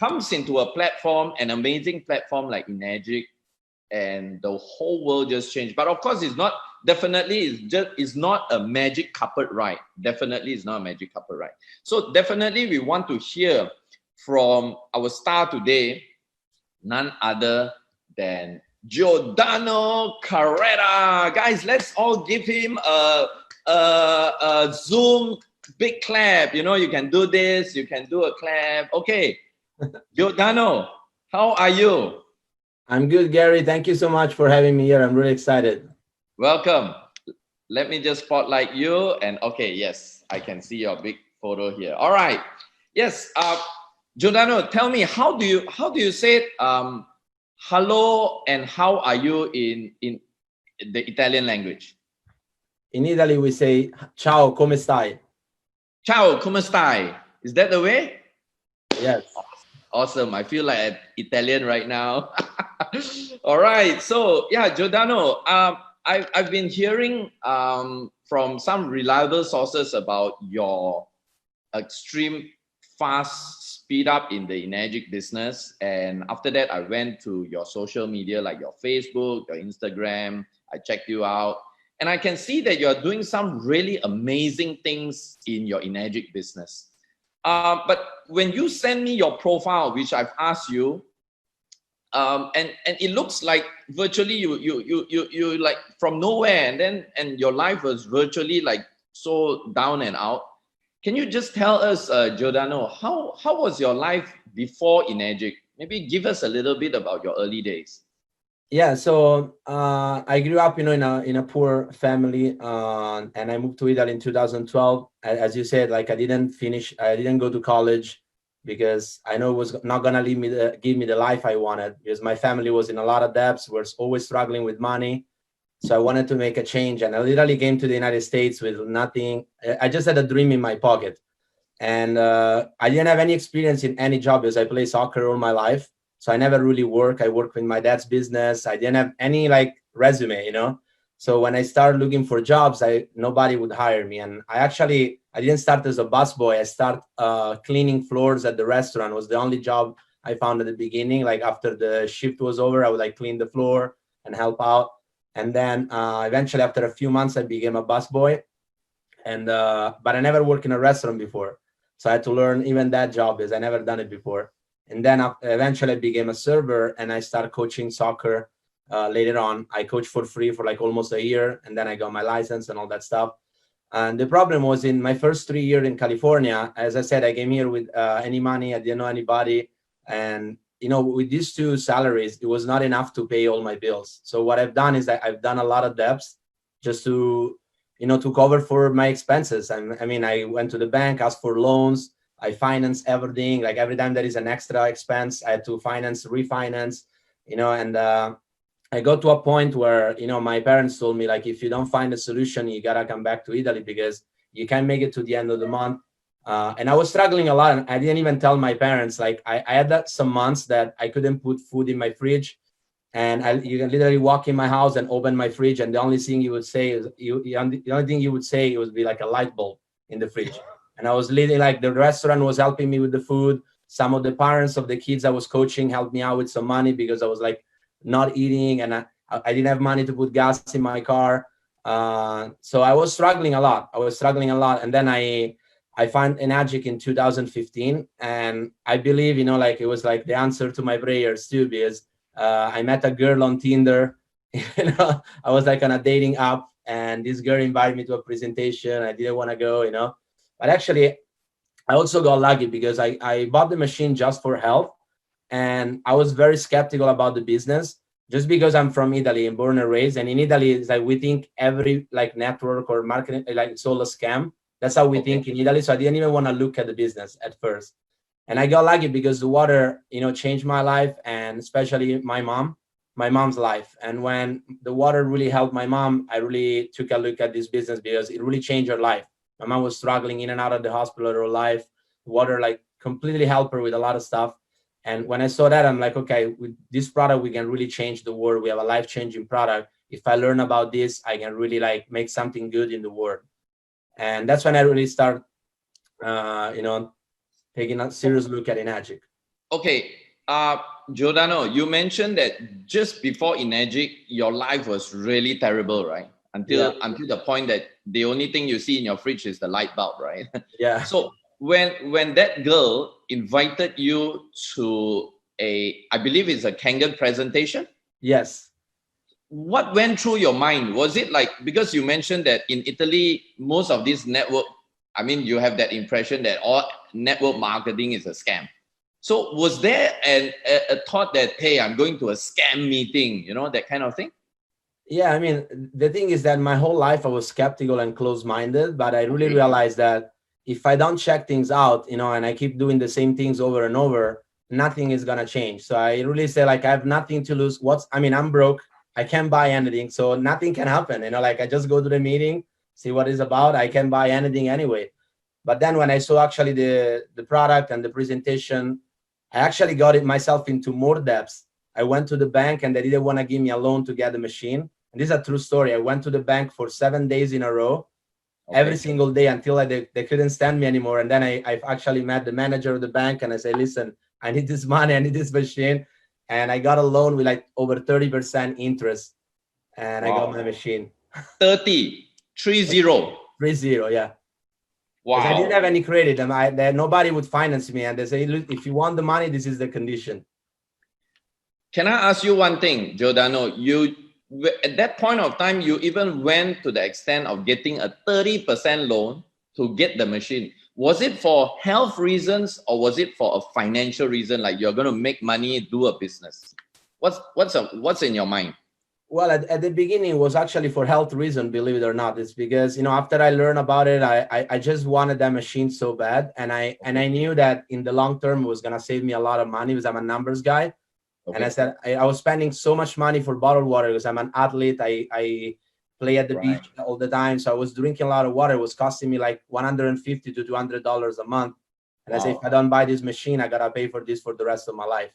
comes into a platform, an amazing platform like Enagic, and the whole world just changed. But of course, it's not a magic carpet ride. Definitely, it's not a magic carpet ride. So definitely, we want to hear from our star today, none other than Giordano Carretta. Guys, let's all give him a Zoom big clap. You know, you can do this, you can do a clap. Okay, Giordano, how are you? I'm good, Gary. Thank you so much for having me here. I'm really excited. Welcome. Let me just spotlight you. And okay, yes, I can see your big photo here. All right. Yes. Giordano, tell me, how do you say hello and how are you in the Italian language? In Italy, we say ciao, come stai? Ciao, come stai? Is that the way? Yes. Awesome. I feel like an Italian right now. All right. So yeah, Giordano, I've been hearing from some reliable sources about your extreme fast speed up in the Enagic business. And after that, I went to your social media, like your Facebook, your Instagram. I checked you out. And I can see that you're doing some really amazing things in your Enagic business. But when you send me your profile, which I've asked you, and it looks like virtually you like from nowhere, and your life was virtually like so down and out. Can you just tell us, Giordano, how was your life before Enagic? Maybe give us a little bit about your early days. Yeah, so I grew up, in a poor family, and I moved to Italy in 2012. As you said, like I didn't go to college because I know it was not gonna give me the life I wanted, because my family was in a lot of debts, was always struggling with money. So I wanted to make a change, and I literally came to the United States with nothing. I just had a dream in my pocket, and I didn't have any experience in any job because I played soccer all my life. So I never really worked. I worked with my dad's business. I didn't have any like resume, So when I started looking for jobs, nobody would hire me. And I didn't start as a busboy. I started cleaning floors at the restaurant. It was the only job I found at the beginning. Like after the shift was over, I would like clean the floor and help out. And then eventually, after a few months, I became a busboy. And but I never worked in a restaurant before, so I had to learn even that job because I never done it before. And then eventually, I became a server, and I started coaching soccer. Later on, I coached for free for like almost a year, and then I got my license and all that stuff. And the problem was in my first 3 years in California. As I said, I came here with any money. I didn't know anybody, and with these two salaries, it was not enough to pay all my bills. So what I've done is that I've done a lot of debts just to cover for my expenses. I mean, I went to the bank, asked for loans. I financed everything. Like every time there is an extra expense, I had to refinance, and I got to a point where, my parents told me, like, if you don't find a solution, you got to come back to Italy because you can't make it to the end of the month. And I was struggling a lot. And I didn't even tell my parents. Like I had some months that I couldn't put food in my fridge. And you can literally walk in my house and open my fridge, and the only thing you would say is the only thing you would say would be like a light bulb in the fridge. And I was literally like, the restaurant was helping me with the food. Some of the parents of the kids I was coaching helped me out with some money because I was like not eating, and I didn't have money to put gas in my car. So I was struggling a lot. And then I found Enagic in 2015, and I believe like it was like the answer to my prayers too, because I met a girl on Tinder. I was like on a dating app, and this girl invited me to a presentation. I didn't want to go, but actually I also got lucky because I bought the machine just for health, and I was very skeptical about the business just because I'm from Italy and born and raised. And in Italy, it's like we think every like network or marketing, like it's all a scam. That's how we think in Italy. So I didn't even want to look at the business at first. And I got lucky because the water, changed my life, and especially my mom's life. And when the water really helped my mom, I really took a look at this business because it really changed her life. My mom was struggling in and out of the hospital her life. Water like completely helped her with a lot of stuff. And when I saw that, I'm like, okay, with this product, we can really change the world. We have a life-changing product. If I learn about this, I can really like make something good in the world. And that's when I really start, taking a serious look at Enagic. Okay, Giordano, you mentioned that just before Enagic, your life was really terrible, right? Yeah, Until the point that the only thing you see in your fridge is the light bulb, right? yeah. So when that girl invited you to I believe it's a Kangen presentation, Yes. what went through your mind? Was it like, because you mentioned that in Italy, most of these network, I mean, you have that impression that all network marketing is a scam. So was there a thought that, hey, I'm going to a scam meeting, that kind of thing? Yeah, I mean, the thing is that my whole life I was skeptical and closed-minded, but I really Okay. realized that if I don't check things out, and I keep doing the same things over and over, nothing is gonna change. So I really say, like, I have nothing to lose. I'm broke. I can't buy anything, so nothing can happen. Like, I just go to the meeting, see what it's about. I can buy anything anyway. But then when I saw actually the product and the presentation, I actually got it myself into more depths. I went to the bank and they didn't want to give me a loan to get the machine. And this is a true story. I went to the bank for 7 days in a row, every Okay. single day until they couldn't stand me anymore. And then I actually met the manager of the bank and I say, listen, I need this money, I need this machine. And I got a loan with like over 30% interest. And I got Wow. my machine. 30, 30. 3-0, yeah. Because I didn't Wow. have any credit and nobody would finance me. And they say, look, if you want the money, this is the condition. Can I ask you one thing, Giordano? At that point of time, you even went to the extent of getting a 30% loan to get the machine. Was it for health reasons or was it for a financial reason, like you're going to make money, do a business? What's in your mind? Well, at the beginning, it was actually for health reason, believe it or not. It's because, after I learned about it, I just wanted that machine so bad. And I knew that in the long term, it was going to save me a lot of money because I'm a numbers guy. And I Okay. said, I was spending so much money for bottled water because I'm an athlete. I play at the Right. beach all the time. So I was drinking a lot of water. It was costing me like $150 to $200 a month. And I said, if Wow. I don't buy this machine, I got to pay for this for the rest of my life.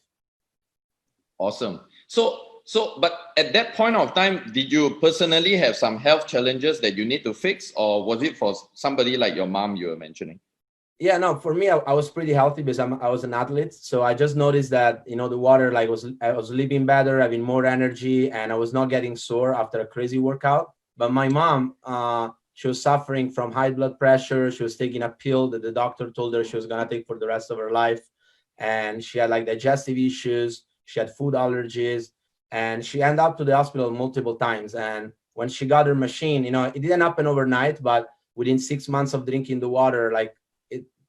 Awesome. But at that point of time, did you personally have some health challenges that you need to fix, or was it for somebody like your mom you were mentioning? Yeah, no, for me, I was pretty healthy because I was an athlete. So I just noticed that, the water, like I was sleeping better, having more energy, and I was not getting sore after a crazy workout. But my mom, she was suffering from high blood pressure. She was taking a pill that the doctor told her she was going to take for the rest of her life. And she had like digestive issues. She had food allergies, and she ended up to the hospital multiple times. And when she got her machine, it didn't happen overnight, but within 6 months of drinking the water, like,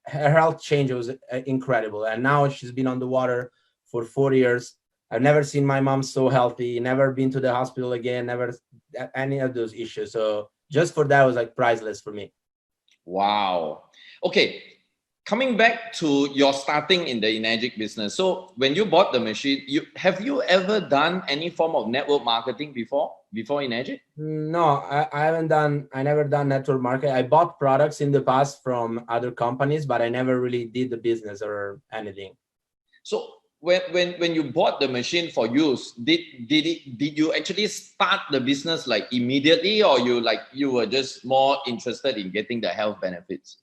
her health change was incredible. And now she's been on the water for 4 years. I've never seen my mom so healthy, never been to the hospital again, never any of those issues. So just for that was like priceless for me. Wow. Okay. Coming back to your starting in the Enagic business. So when you bought the machine, have you ever done any form of network marketing before Enagic? No, I never done network marketing. I bought products in the past from other companies, but I never really did the business or anything. So when you bought the machine for use, did you actually start the business like immediately, or you were just more interested in getting the health benefits?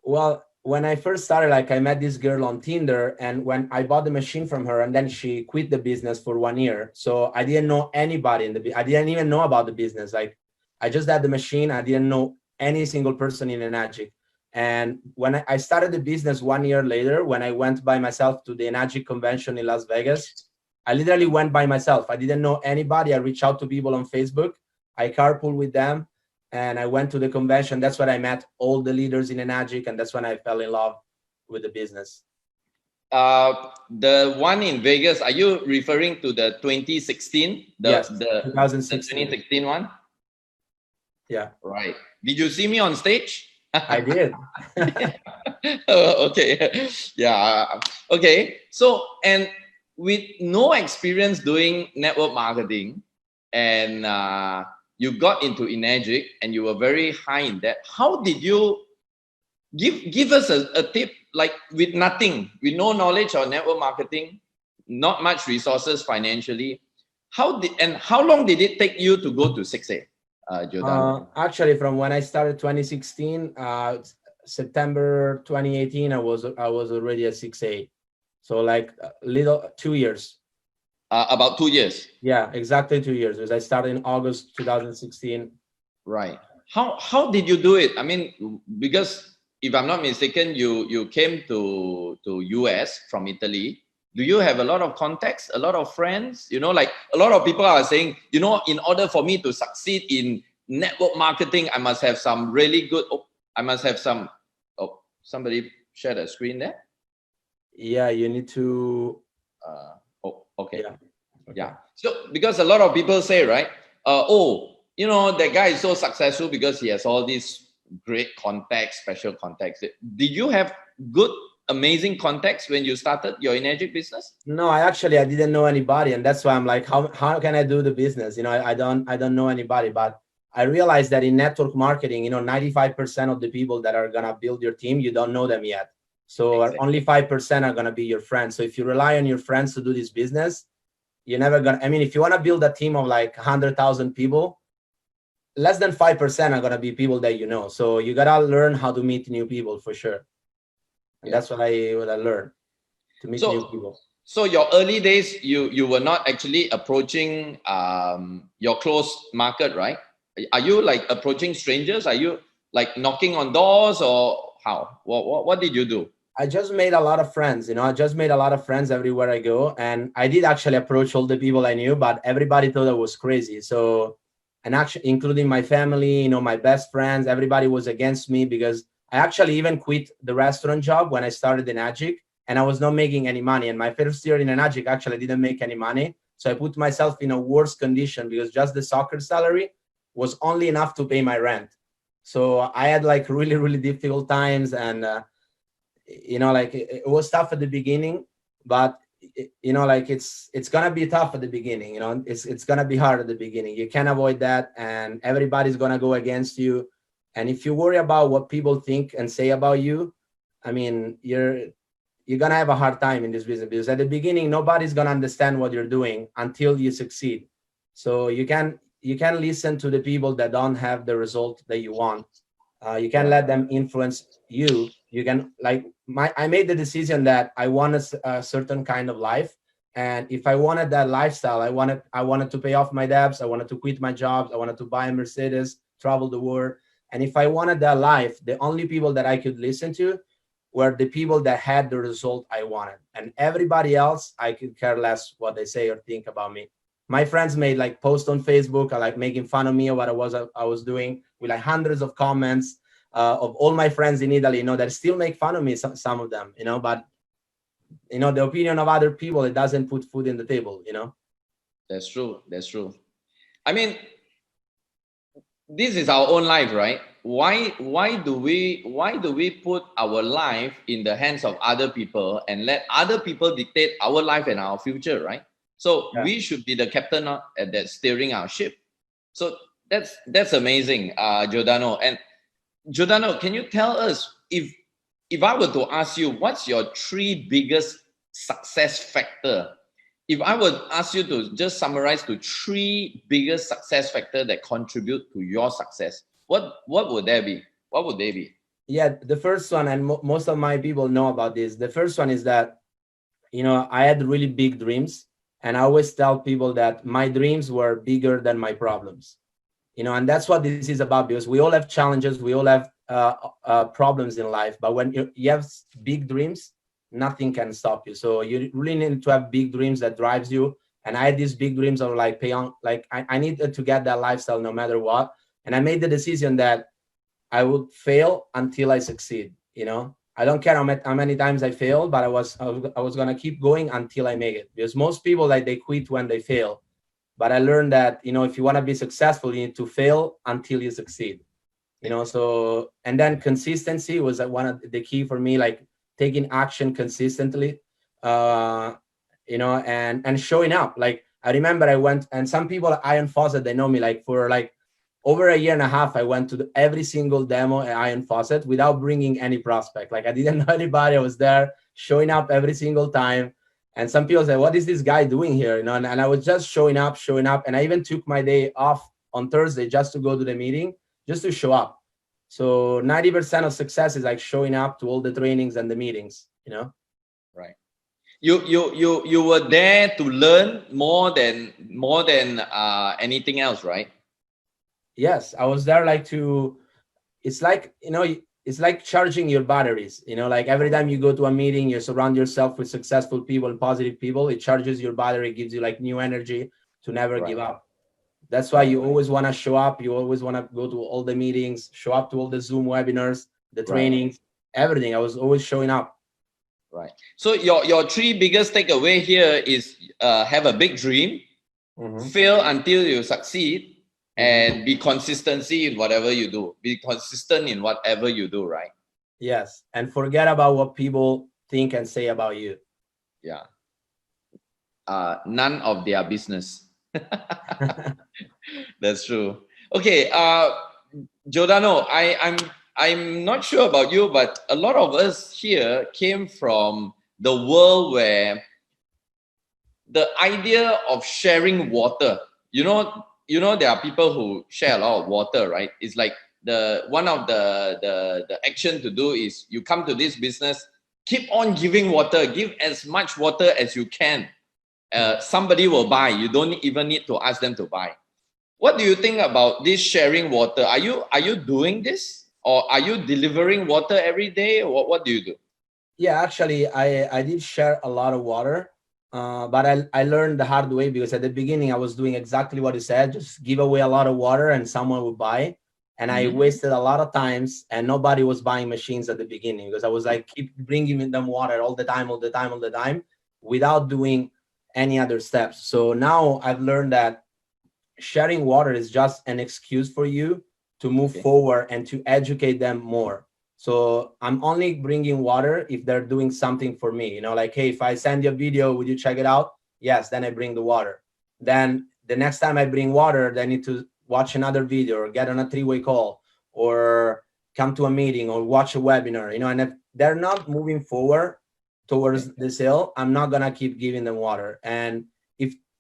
Well, when I first started, like, I met this girl on Tinder, and when I bought the machine from her, and then she quit the business for 1 year. So I didn't know anybody I didn't even know about the business. Like, I just had the machine. I didn't know any single person in Enagic. And when I started the business 1 year later, when I went by myself to the Enagic convention in Las Vegas, I literally went by myself. I didn't know anybody. I reached out to people on Facebook. I carpool with them, and I went to the convention. That's when I met all the leaders in Enagic, and that's when I fell in love with the business. The one in Vegas, are you referring to the 2016? Yes, The 2016. 2016 one? Yeah, Right. Did you see me on stage? I did. Okay. Yeah. Okay. So, and with no experience doing network marketing, and you got into Enagic and you were very high in that, how did you give us a tip, like with nothing, with no knowledge or network marketing, not much resources financially? How long did it take you to go to 6A, Giordano? Actually, from when I started 2016, September 2018, I was already at 6A. So like little 2 years. About 2 years. Yeah, exactly 2 years. Because I started in August 2016. Right. How did you do it? I mean, because if I'm not mistaken, you came to US from Italy. Do you have a lot of contacts, a lot of friends? You know, like a lot of people are saying, you know, in order for me to succeed in network marketing, I must have some really good. Oh, I must have some. Oh, somebody share the screen there. Yeah, you need to. Oh, okay. Yeah. Okay. Yeah. So because a lot of people say, right? Oh, you know, that guy is so successful because he has all these great contacts, special contacts. Did you have good, amazing contacts when you started your Energic business? No, I didn't know anybody, and that's why I'm like, how can I do the business? You know, I don't know anybody, but I realized that in network marketing, you know, 95% of the people that are gonna build your team, you don't know them yet. So Exactly. only 5% are gonna be your friends. So if you rely on your friends to do this business, you're never gonna. I mean, if you want to build a team of like 100,000 people, less than 5% are gonna be people that you know. So you gotta learn how to meet new people for sure, and that's what I learned, to meet new people. So your early days, you were not actually approaching your close market, right? Are you like approaching strangers? Are you like knocking on doors, or how? What did you do? I just made a lot of friends, you know, I just made a lot of friends everywhere I go. And I did actually approach all the people I knew, but everybody thought I was crazy. So, and actually, including my family, you know, my best friends, everybody was against me because I actually even quit the restaurant job when I started in Agic, and I was not making any money. And my first year in Agic actually didn't make any money. So I put myself in a worse condition because just the soccer salary was only enough to pay my rent. So I had like really, really difficult times. And, you know, like it was tough at the beginning, but you know, like it's gonna be tough at the beginning. You know, it's gonna be hard at the beginning. You can't avoid that, and everybody's gonna go against you. And if you worry about what people think and say about you, I mean, you're gonna have a hard time in this business, because at the beginning nobody's gonna understand what you're doing until you succeed. So you can listen to the people that don't have the result that you want. You can let them influence you. You can like I made the decision that I wanted a certain kind of life, and if I wanted that lifestyle, I wanted to pay off my debts. I wanted to quit my jobs. I wanted to buy a Mercedes, travel the world. And if I wanted that life, the only people that I could listen to were the people that had the result I wanted, and everybody else I could care less what they say or think about me. My friends made like posts on Facebook, like making fun of me or what I was doing, with like hundreds of comments of all my friends in Italy, you know, that still make fun of me, some of them, you know, but you know, the opinion of other people, it doesn't put food in the table, you know. That's true. That's true. I mean, this is our own life, right? Why do we put our life in the hands of other people and let other people dictate our life and our future, right? So we should be the captain that steering our ship. So that's amazing, Giordano. And Giordano, can you tell us, if I were to ask you, what's your three biggest success factor? If I would ask you to just summarize the three biggest success factors that contribute to your success, what would there be? What would they be? Yeah, the first one, and most of my people know about this. The first one is that, you know, I had really big dreams, and I always tell people that my dreams were bigger than my problems. You know, and that's what this is about, because we all have challenges, we all have problems in life, but when you have big dreams, nothing can stop you. So you really need to have big dreams that drives you. And I had these big dreams of like I needed to get that lifestyle no matter what. And I made the decision that I would fail until I succeed. You know, I don't care how many times I failed, but I was gonna keep going until I make it, because most people, like, they quit when they fail. But I learned that, you know, if you want to be successful, you need to fail until you succeed. You know, so, and then consistency was one of the key for me, like taking action consistently, you know, and showing up. Like, I remember I went, and some people at Iron Faucet, they know me, like for like over a year and a half, I went to every single demo at Iron Faucet without bringing any prospect. Like, I didn't know anybody. I was there showing up every single time. And some people say, what is this guy doing here? You know, and I was just showing up. And I even took my day off on Thursday just to go to the meeting, just to show up. So 90% of success is like showing up to all the trainings and the meetings, you know? Right. you were there to learn more than anything else, right? Yes, I was there like to, it's like, it's like charging your batteries, like every time you go to a meeting, you surround yourself with successful people, positive people, it charges your battery, gives you like new energy to never give up. That's why you always want to show up. You always want to go to all the meetings, show up to all the Zoom webinars, the trainings, everything. I was always showing up. Right. So your three biggest takeaway here is have a big dream, fail until you succeed, and be consistency in whatever you do. Be consistent in whatever you do, right? Yes. And forget about what people think and say about you. Yeah. None of their business. That's true. Okay, Giordano, I'm not sure about you, but a lot of us here came from the world where the idea of sharing water, there are people who share a lot of water, right? It's like one of the action to do is you come to this business, keep on giving water, give as much water as you can. Somebody will buy. You don't even need to ask them to buy. What do you think about this sharing water? Are you doing this, or are you delivering water every day? Or what do you do? Yeah, actually, I did share a lot of water, but I learned the hard way, because at the beginning I was doing exactly what you said, just give away a lot of water and someone would buy. And I wasted a lot of times, and nobody was buying machines at the beginning, because I was like, keep bringing them water all the time, without doing any other steps. So now I've learned that sharing water is just an excuse for you to move forward and to educate them more. So I'm only bringing water if they're doing something for me, like, hey, if I send you a video, would you check it out? Yes, then I bring the water. Then the next time I bring water, they need to watch another video or get on a three-way call or come to a meeting or watch a webinar, and if they're not moving forward towards the sale, I'm not gonna keep giving them water. And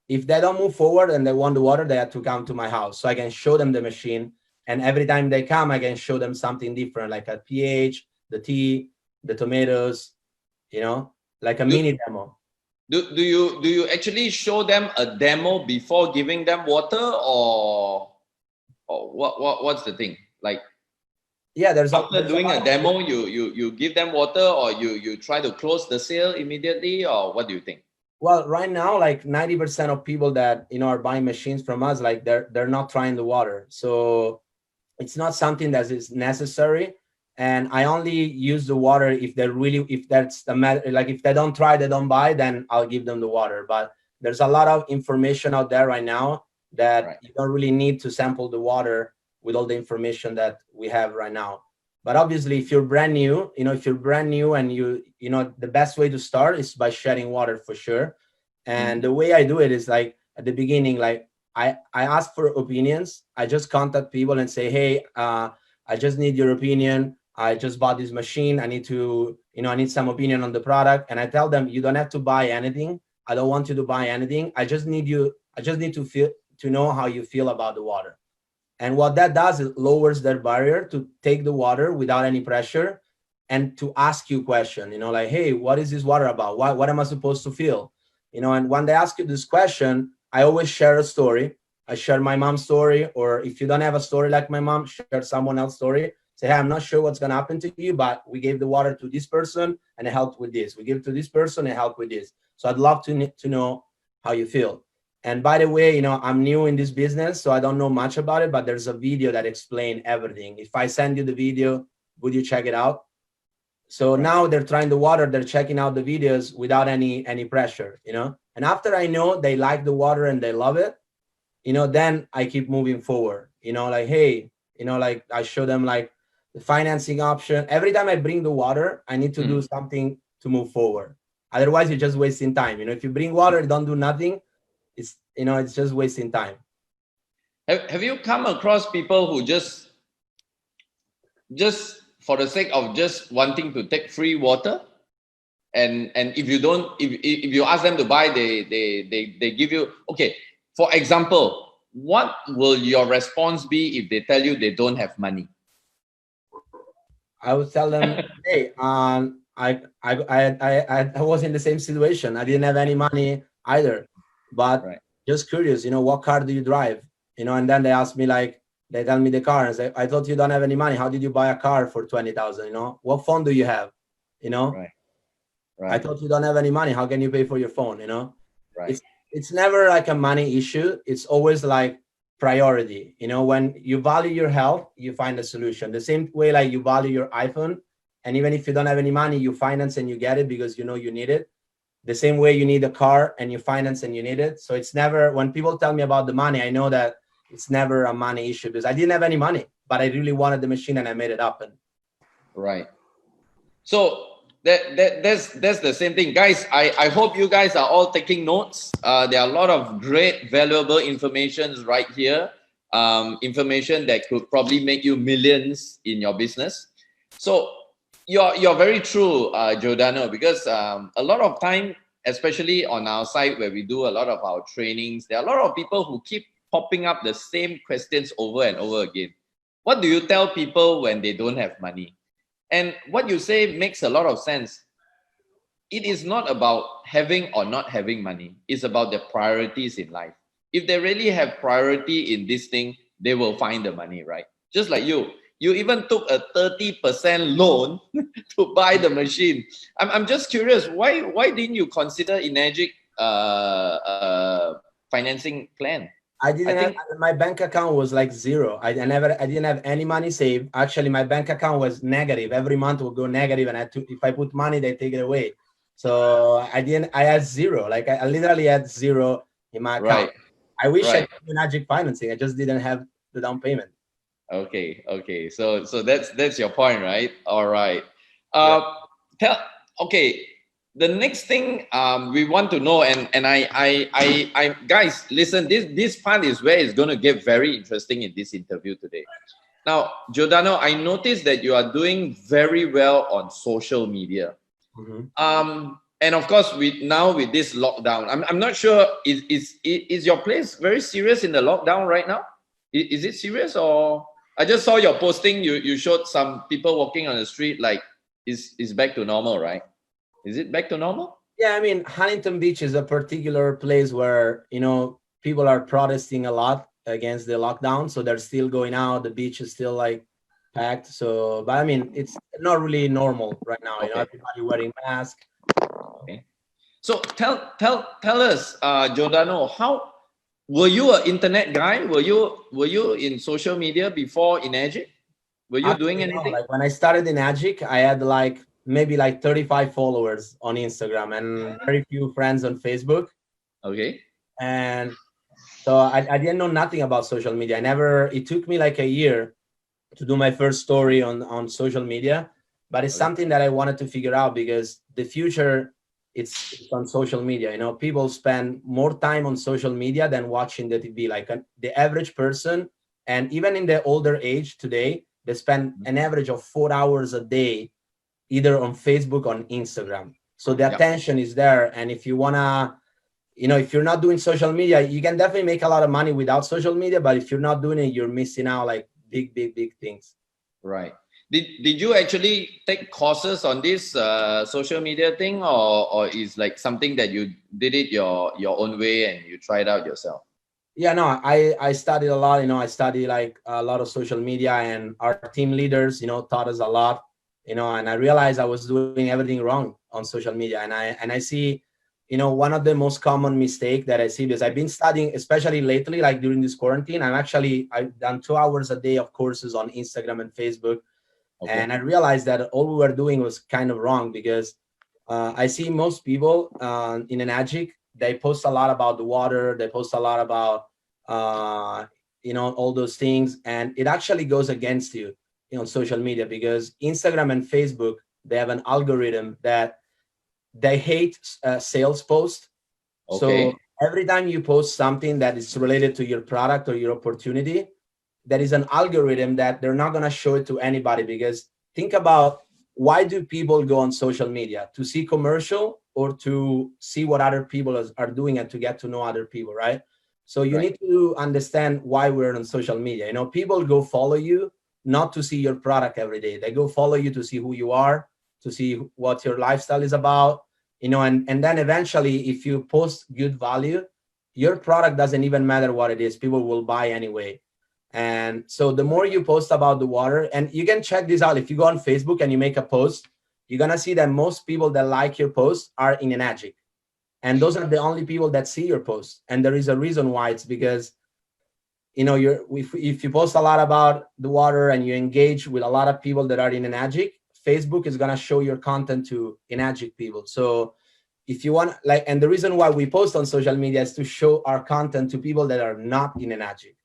if they don't move forward and they want the water, they have to come to my house so I can show them the machine. And every time they come, I can show them something different, like a pH, the tea, the tomatoes, like a mini demo. Do you actually show them a demo before giving them water, or what's the thing? Like, yeah, after doing a demo, you give them water, or you try to close the sale immediately, or what do you think? Well, right now, like 90% of people that are buying machines from us, like they're not trying the water. So it's not something that is necessary. And I only use the water if that's the matter. Like if they don't try, they don't buy, then I'll give them the water. But there's a lot of information out there right now that you don't really need to sample the water with all the information that we have right now. But obviously, if you're brand new, and the best way to start is by sharing water for sure. And the way I do it is like at the beginning, like I ask for opinions. I just contact people and say, hey, I just need your opinion. I just bought this machine. I need to, I need some opinion on the product. And I tell them, you don't have to buy anything. I don't want you to buy anything. I just need to know how you feel about the water. And what that does is lowers their barrier to take the water without any pressure and to ask you question, like, hey, what is this water about? What am I supposed to feel? And when they ask you this question, I always share a story. I share my mom's story, or if you don't have a story like my mom, share someone else's story. Say, hey, I'm not sure what's going to happen to you, but we gave the water to this person and it helped with this. We give it to this person and it helped with this. So I'd love to know how you feel. And by the way, I'm new in this business, so I don't know much about it, but there's a video that explains everything. If I send you the video, would you check it out? So now they're trying the water, they're checking out the videos without any pressure, And after I know they like the water and they love it, then I keep moving forward, like, hey, like I show them like the financing option. Every time I bring the water, I need to do something to move forward. Otherwise, you're just wasting time. If you bring water and don't do nothing, it's just wasting time. Have you come across people who just for the sake of just wanting to take free water, and if you ask them to buy, they give you, okay, for example, what will your response be if they tell you they don't have money? I would tell them, hey, I was in the same situation. I didn't have any money either, but Right. just curious, what car do you drive? And then they ask me, like, they tell me the car and say, I thought you don't have any money. How did you buy a car for 20,000? What phone do you have? Right. I Right. thought you don't have any money. How can you pay for your phone? Right. It's never like a money issue. It's always like priority. When you value your health, you find a solution. The same way like you value your iPhone, and even if you don't have any money, you finance and you get it because you need it. The same way you need a car and you finance and you need it. So it's never, when people tell me about the money, I know that it's never a money issue because I didn't have any money, but I really wanted the machine and I made it happen. Right. So that's the same thing, guys. I hope you guys are all taking notes. There are a lot of great valuable information right here. Information that could probably make you millions in your business. So you're very true, Giordano, because a lot of time, especially on our side where we do a lot of our trainings, there are a lot of people who keep popping up the same questions over and over again. What do you tell people when they don't have money? And what you say makes a lot of sense. It is not about having or not having money. It's about the priorities in life. If they really have priority in this thing, they will find the money, right? Just like you. You even took a 30% loan to buy the machine. I'm just curious, why didn't you consider Energic financing plan? I didn't have, my bank account was like zero. I didn't have any money saved. Actually, my bank account was negative. Every month would go negative, and if I put money, they take it away. So I had zero. Like I literally had zero in my account. Right. I wish I Right. could do Magic financing. I just didn't have the down payment. Okay. So that's your point, right? All right. Yeah. Okay. The next thing we want to know, and I guys, listen. This part is where it's going to get very interesting in this interview today. Now, Giordano, I noticed that you are doing very well on social media. And of course, with this lockdown, I'm not sure, is your place very serious in the lockdown right now? Is it serious? Or I just saw your posting, you showed some people walking on the street, like is back to normal, right? Is it back to normal? Yeah, I mean, Huntington Beach is a particular place where people are protesting a lot against the lockdown, so they're still going out. The beach is still like packed. So, but I mean, it's not really normal right now. Okay. Everybody wearing masks. Okay. So tell us, Giordano, how were you an internet guy? Were you in social media before Energic? Were you doing Actually, no. anything? Like when I started in Magic, I had like maybe like 35 followers on Instagram and very few friends on Facebook. Okay. And so I didn't know nothing about social media. It took me like a year to do my first story on social media, but it's something that I wanted to figure out because the future it's on social media. People spend more time on social media than watching the TV. Like the average person, and even in the older age today, they spend an average of 4 hours a day either on Facebook or on Instagram. So the attention is there, and if you wanna, if you're not doing social media, you can definitely make a lot of money without social media, but if you're not doing it, you're missing out like big things. Right. Did you actually take courses on this social media thing, or is like something that you did it your own way and you tried out yourself? Yeah, no, I studied a lot. I studied like a lot of social media, and our team leaders, taught us a lot. And I realized I was doing everything wrong on social media, and I see, one of the most common mistake that I see, because I've been studying, especially lately, like during this quarantine, I've done 2 hours a day of courses on Instagram and Facebook. Okay. And I realized that all we were doing was kind of wrong because I see most people in an Agic, they post a lot about the water, they post a lot about all those things, and it actually goes against you on social media because Instagram and Facebook, they have an algorithm that they hate sales posts. Okay. So every time you post something that is related to your product or your opportunity, there is an algorithm that they're not going to show it to anybody. Because think about, why do people go on social media? To see commercial or to see what other people are doing and to get to know other people, right? So you need to understand why we're on social media. People go follow you not to see your product every day. They go follow you to see who you are, to see what your lifestyle is about, you know, and then eventually if you post good value, your product doesn't even matter what it is, people will buy anyway. And so the more you post about the water, and you can check this out, if you go on Facebook and you make a post, you're gonna see that most people that like your post are in Enagic. And those are the only people that see your post. And there is a reason why. It's because, you know, if you post a lot about the water and you engage with a lot of people that are in Enagic, Facebook is gonna show your content to Enagic people. So if you want, like, and the reason why we post on social media is to show our content to people that are not in Enagic.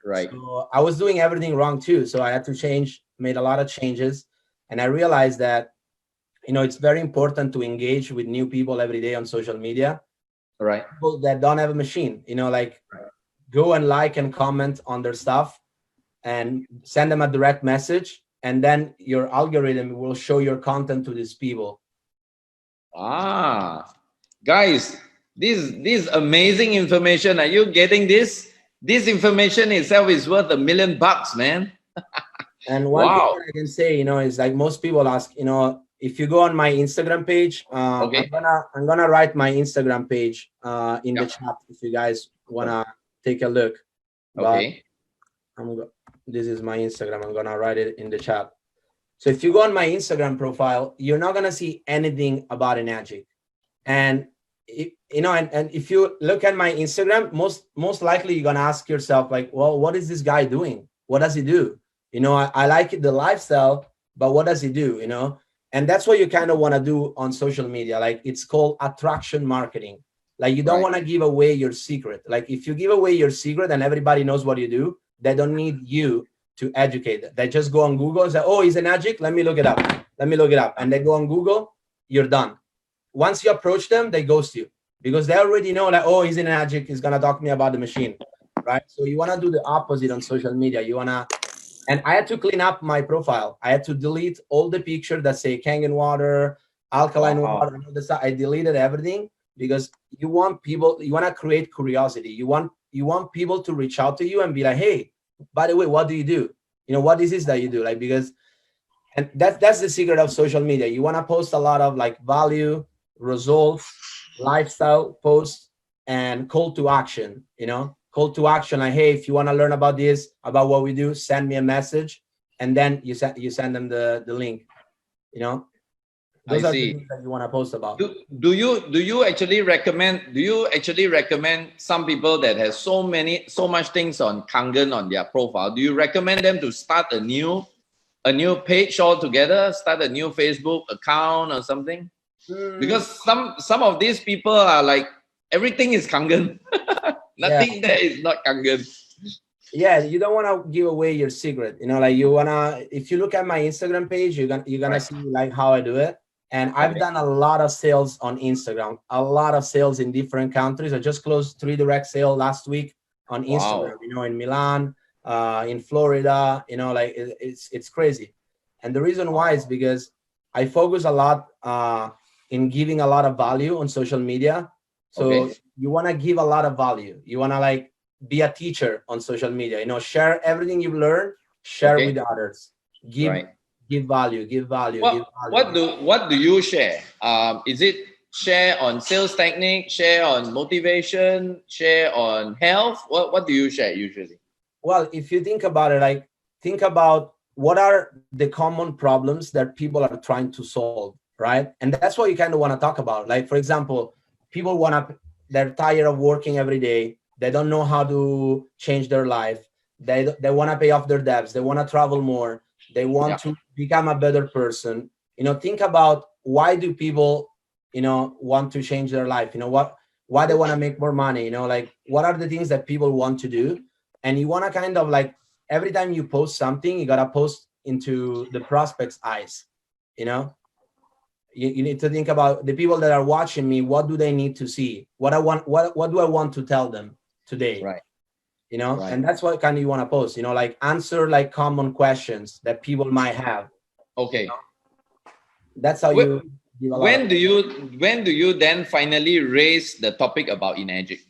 Right. So I was doing everything wrong too. So I had to change, made a lot of changes. And I realized that, you know, it's very important to engage with new people every day on social media. Right. People that don't have a machine, you know, like go and like and comment on their stuff and send them a direct message. And then your algorithm will show your content to these people. Ah, guys, this amazing information. Are you getting this? This information itself is worth $1 million, man. And one thing I can say, you know, is like most people ask, you know, if you go on my Instagram page, Okay. I'm gonna write my Instagram page in the chat if you guys wanna take a look. Okay. But this is my Instagram. I'm gonna write it in the chat. So if you go on my Instagram profile, you're not gonna see anything about Enagic. And you know, and if you look at my Instagram, most likely you're gonna ask yourself, like, well, what is this guy doing? What does he do? You know, I like it, the lifestyle, but what does he do? You know, and that's what you kind of want to do on social media. Like, it's called attraction marketing. Like, you don't want to give away your secret. Like, if you give away your secret and everybody knows what you do, they don't need you to educate them. They just go on Google and say, oh, he's Enagic, let me look it up. Let me look it up. And they go on Google, you're done. Once you approach them, they ghost you because they already know, like, oh, he's in Enagic, he's gonna talk to me about the machine, right? So you want to do the opposite on social media. You want to, and I had to clean up my profile. I had to delete all the pictures that say Kangen water, alkaline water, and all this stuff. I deleted everything because you want people, you want to create curiosity. You want people to reach out to you and be like, hey, by the way, what do you do? You know, what is this that you do? Like, because, and that's the secret of social media. You want to post a lot of like value, results, lifestyle posts, and call to action, you know, call to action. Like, hey, if you want to learn about this, about what we do, send me a message. And then you send them the link, you know. Those are the things that you want to post about. Do you actually recommend some people that has so much things on Kangen on their profile? Do you recommend them to start a new page altogether, start a new Facebook account or something? Because some of these people are like, everything is Kangen. Nothing there is not Kangen. Yeah, you don't want to give away your secret. You know, like, you wanna, if you look at my Instagram page, you're gonna see like how I do it. And I've done a lot of sales on Instagram, a lot of sales in different countries. I just closed 3 direct sales last week on Instagram, you know, in Milan, in Florida, you know, like it's crazy. And the reason why is because I focus a lot in giving a lot of value on social media. So you want to give a lot of value. You want to like be a teacher on social media, you know, share everything you've learned, share with others, give value. What do you share? Is it share on sales technique, share on motivation, share on health? What do you share usually? Well, if you think about it, like, think about what are the common problems that people are trying to solve, right? And that's what you kind of want to talk about. Like, for example, people they're tired of working every day. They don't know how to change their life. They want to pay off their debts. They want to travel more. They want to become a better person. You know, think about, why do people, you know, want to change their life? You know, why they want to make more money? You know, like, what are the things that people want to do? And you want to kind of like, every time you post something, you got to post into the prospect's eyes. You know, you need to think about the people that are watching me. What do they need to see? What do I want to tell them today? Right. You know, and that's what kind of you want to post, you know, like, answer like common questions that people might have. Okay. You know? That's how you give a lot. When do you then finally raise the topic about Enagic?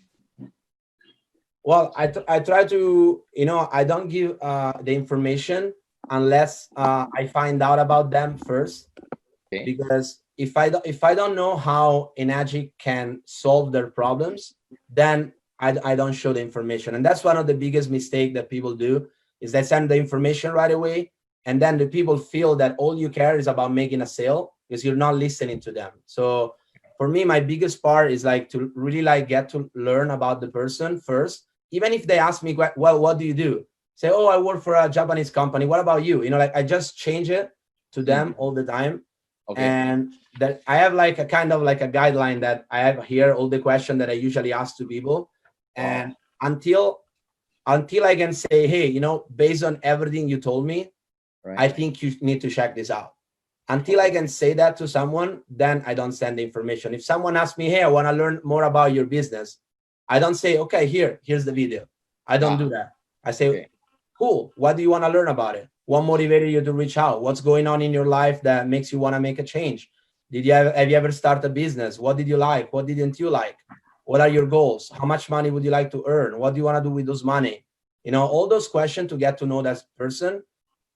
Well, I try to, you know, I don't give the information unless I find out about them first. Okay. because if I don't know how Enagic can solve their problems, then I don't show the information. And that's one of the biggest mistake that people do, is they send the information right away, and then the people feel that all you care is about making a sale because you're not listening to them. So for me, my biggest part is like to really like get to learn about the person first. Even if they ask me, well, what do you do? Say, oh, I work for a Japanese company. What about you? You know, like I just change it to them all the time. Okay. And that I have like a kind of like a guideline that I have here, all the questions that I usually ask to people. And until I can say, hey, you know, based on everything you told me, I think you need to check this out. Until I can say that to someone, then I don't send the information. If someone asks me, hey, I want to learn more about your business, I don't say, okay, here's the video. I don't do that. I say, cool, what do you want to learn about it? What motivated you to reach out? What's going on in your life that makes you want to make a change? Have you ever started a business? What did you like? What didn't you like? What are your goals? How much money would you like to earn? What do you want to do with those money? You know, all those questions to get to know that person.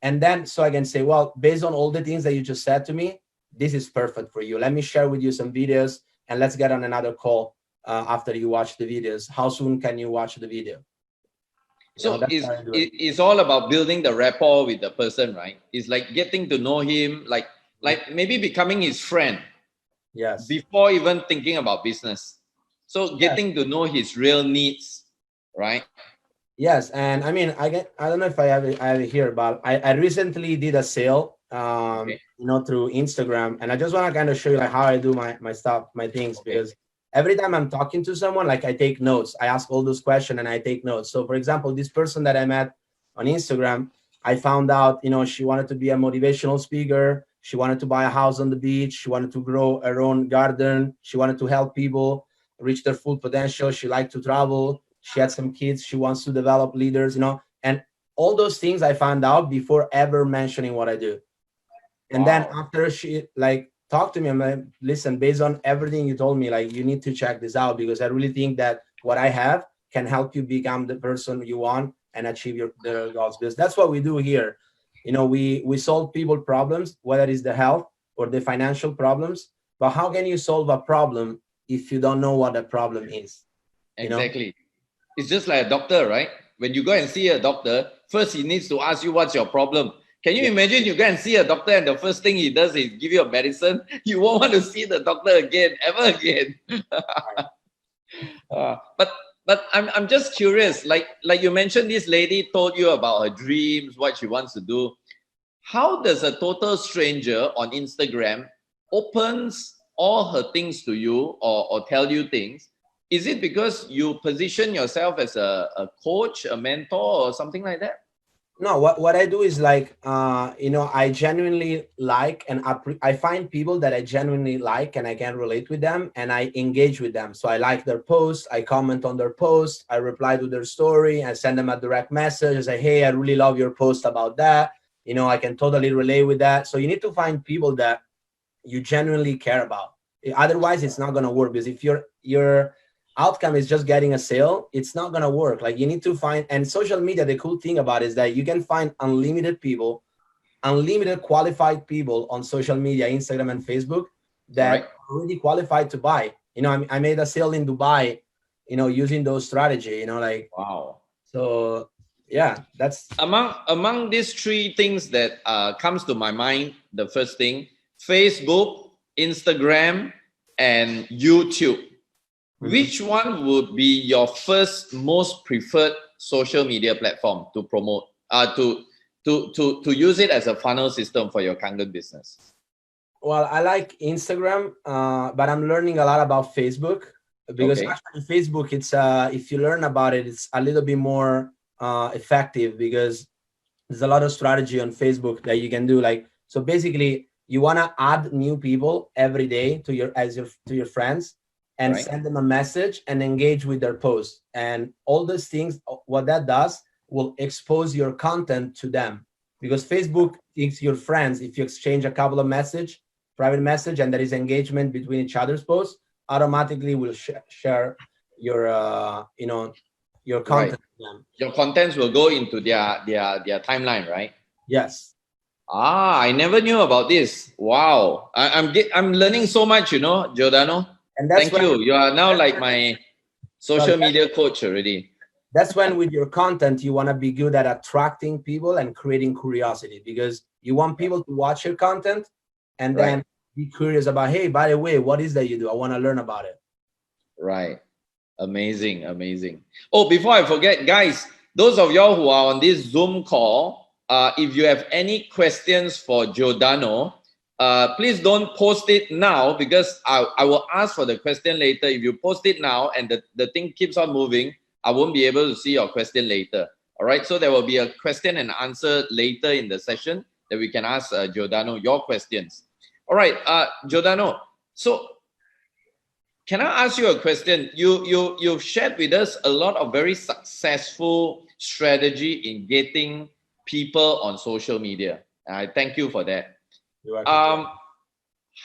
And then so I can say, well, based on all the things that you just said to me, this is perfect for you. Let me share with you some videos and let's get on another call after you watch the videos. How soon can you watch the video? So it's all about building the rapport with the person, right? It's like getting to know him, like maybe becoming his friend. Yes. Before even thinking about business. So getting to know his real needs, right? Yes, and I mean, I don't know if I have it here, but I recently did a sale, you know, through Instagram, and I just want to kind of show you like how I do my stuff, my things, because every time I'm talking to someone, like I take notes. I ask all those questions and I take notes. So, for example, this person that I met on Instagram, I found out, you know, she wanted to be a motivational speaker. She wanted to buy a house on the beach. She wanted to grow her own garden. She wanted to help people reach their full potential. She liked to travel. She had some kids. She wants to develop leaders, you know, and all those things I found out before ever mentioning what I do. And then after she like talked to me, I'm like, listen, based on everything you told me, like you need to check this out because I really think that what I have can help you become the person you want and achieve the goals. Because that's what we do here. You know, we solve people problems, whether it's the health or the financial problems. But how can you solve a problem if you don't know what the problem is? Exactly. You know? It's just like a doctor, right? When you go and see a doctor, first he needs to ask you what's your problem. Can you imagine you go and see a doctor and the first thing he does is give you a medicine? You won't want to see the doctor again, ever again. But I'm just curious, like you mentioned, this lady told you about her dreams, what she wants to do. How does a total stranger on Instagram opens all her things to you or tell you things? Is it because you position yourself as a coach, a mentor, or something like that? No, what I do is like, you know, I genuinely like and I find people that I genuinely like and I can relate with them and I engage with them. So I like their posts, I comment on their posts, I reply to their story, I send them a direct message, I say, hey, I really love your post about that. You know, I can totally relate with that. So you need to find people that you genuinely care about. Otherwise, it's not going to work because if your outcome is just getting a sale, it's not going to work. Like you need to find, and social media, the cool thing about it is that you can find unlimited people, unlimited qualified people on social media, Instagram and Facebook that are already qualified to buy. You know, I made a sale in Dubai, you know, using those strategy, you know, like, wow. So yeah, that's among these three things that comes to my mind. The first thing, Facebook, Instagram, and YouTube. Which one would be your first most preferred social media platform to promote, to use it as a funnel system for your Kangen business? Well, I like Instagram, but I'm learning a lot about Facebook because actually Facebook, it's if you learn about it, it's a little bit more effective because there's a lot of strategy on Facebook that you can do. Like, so basically you want to add new people every day to your friends and send them a message and engage with their posts. And all those things, what that does will expose your content to them because Facebook thinks your friends, if you exchange a couple of private message, and there is engagement between each other's posts, automatically will share your, you know, your content. Your contents will go into their timeline, right? Yes. Ah, I never knew about this. Wow. I'm learning so much, you know, Giordano. And that's Thank when, you. You are now like my well, social media coach already. that's when with your content, you want to be good at attracting people and creating curiosity, because you want people to watch your content and then Right. be curious about, hey, by the way, what is that you do? I want to learn about it. Right. Amazing. Amazing. Oh, before I forget, guys, those of y'all who are on this Zoom call, if you have any questions for Giordano, please don't post it now, because I will ask for the question later. If you post it now and the thing keeps on moving, I won't be able to see your question later. All right. So there will be a question and answer later in the session that we can ask Giordano your questions. All right. Giordano, so can I ask you a question? You've shared with us a lot of very successful strategy in getting people on social media. I thank you for that. You're welcome.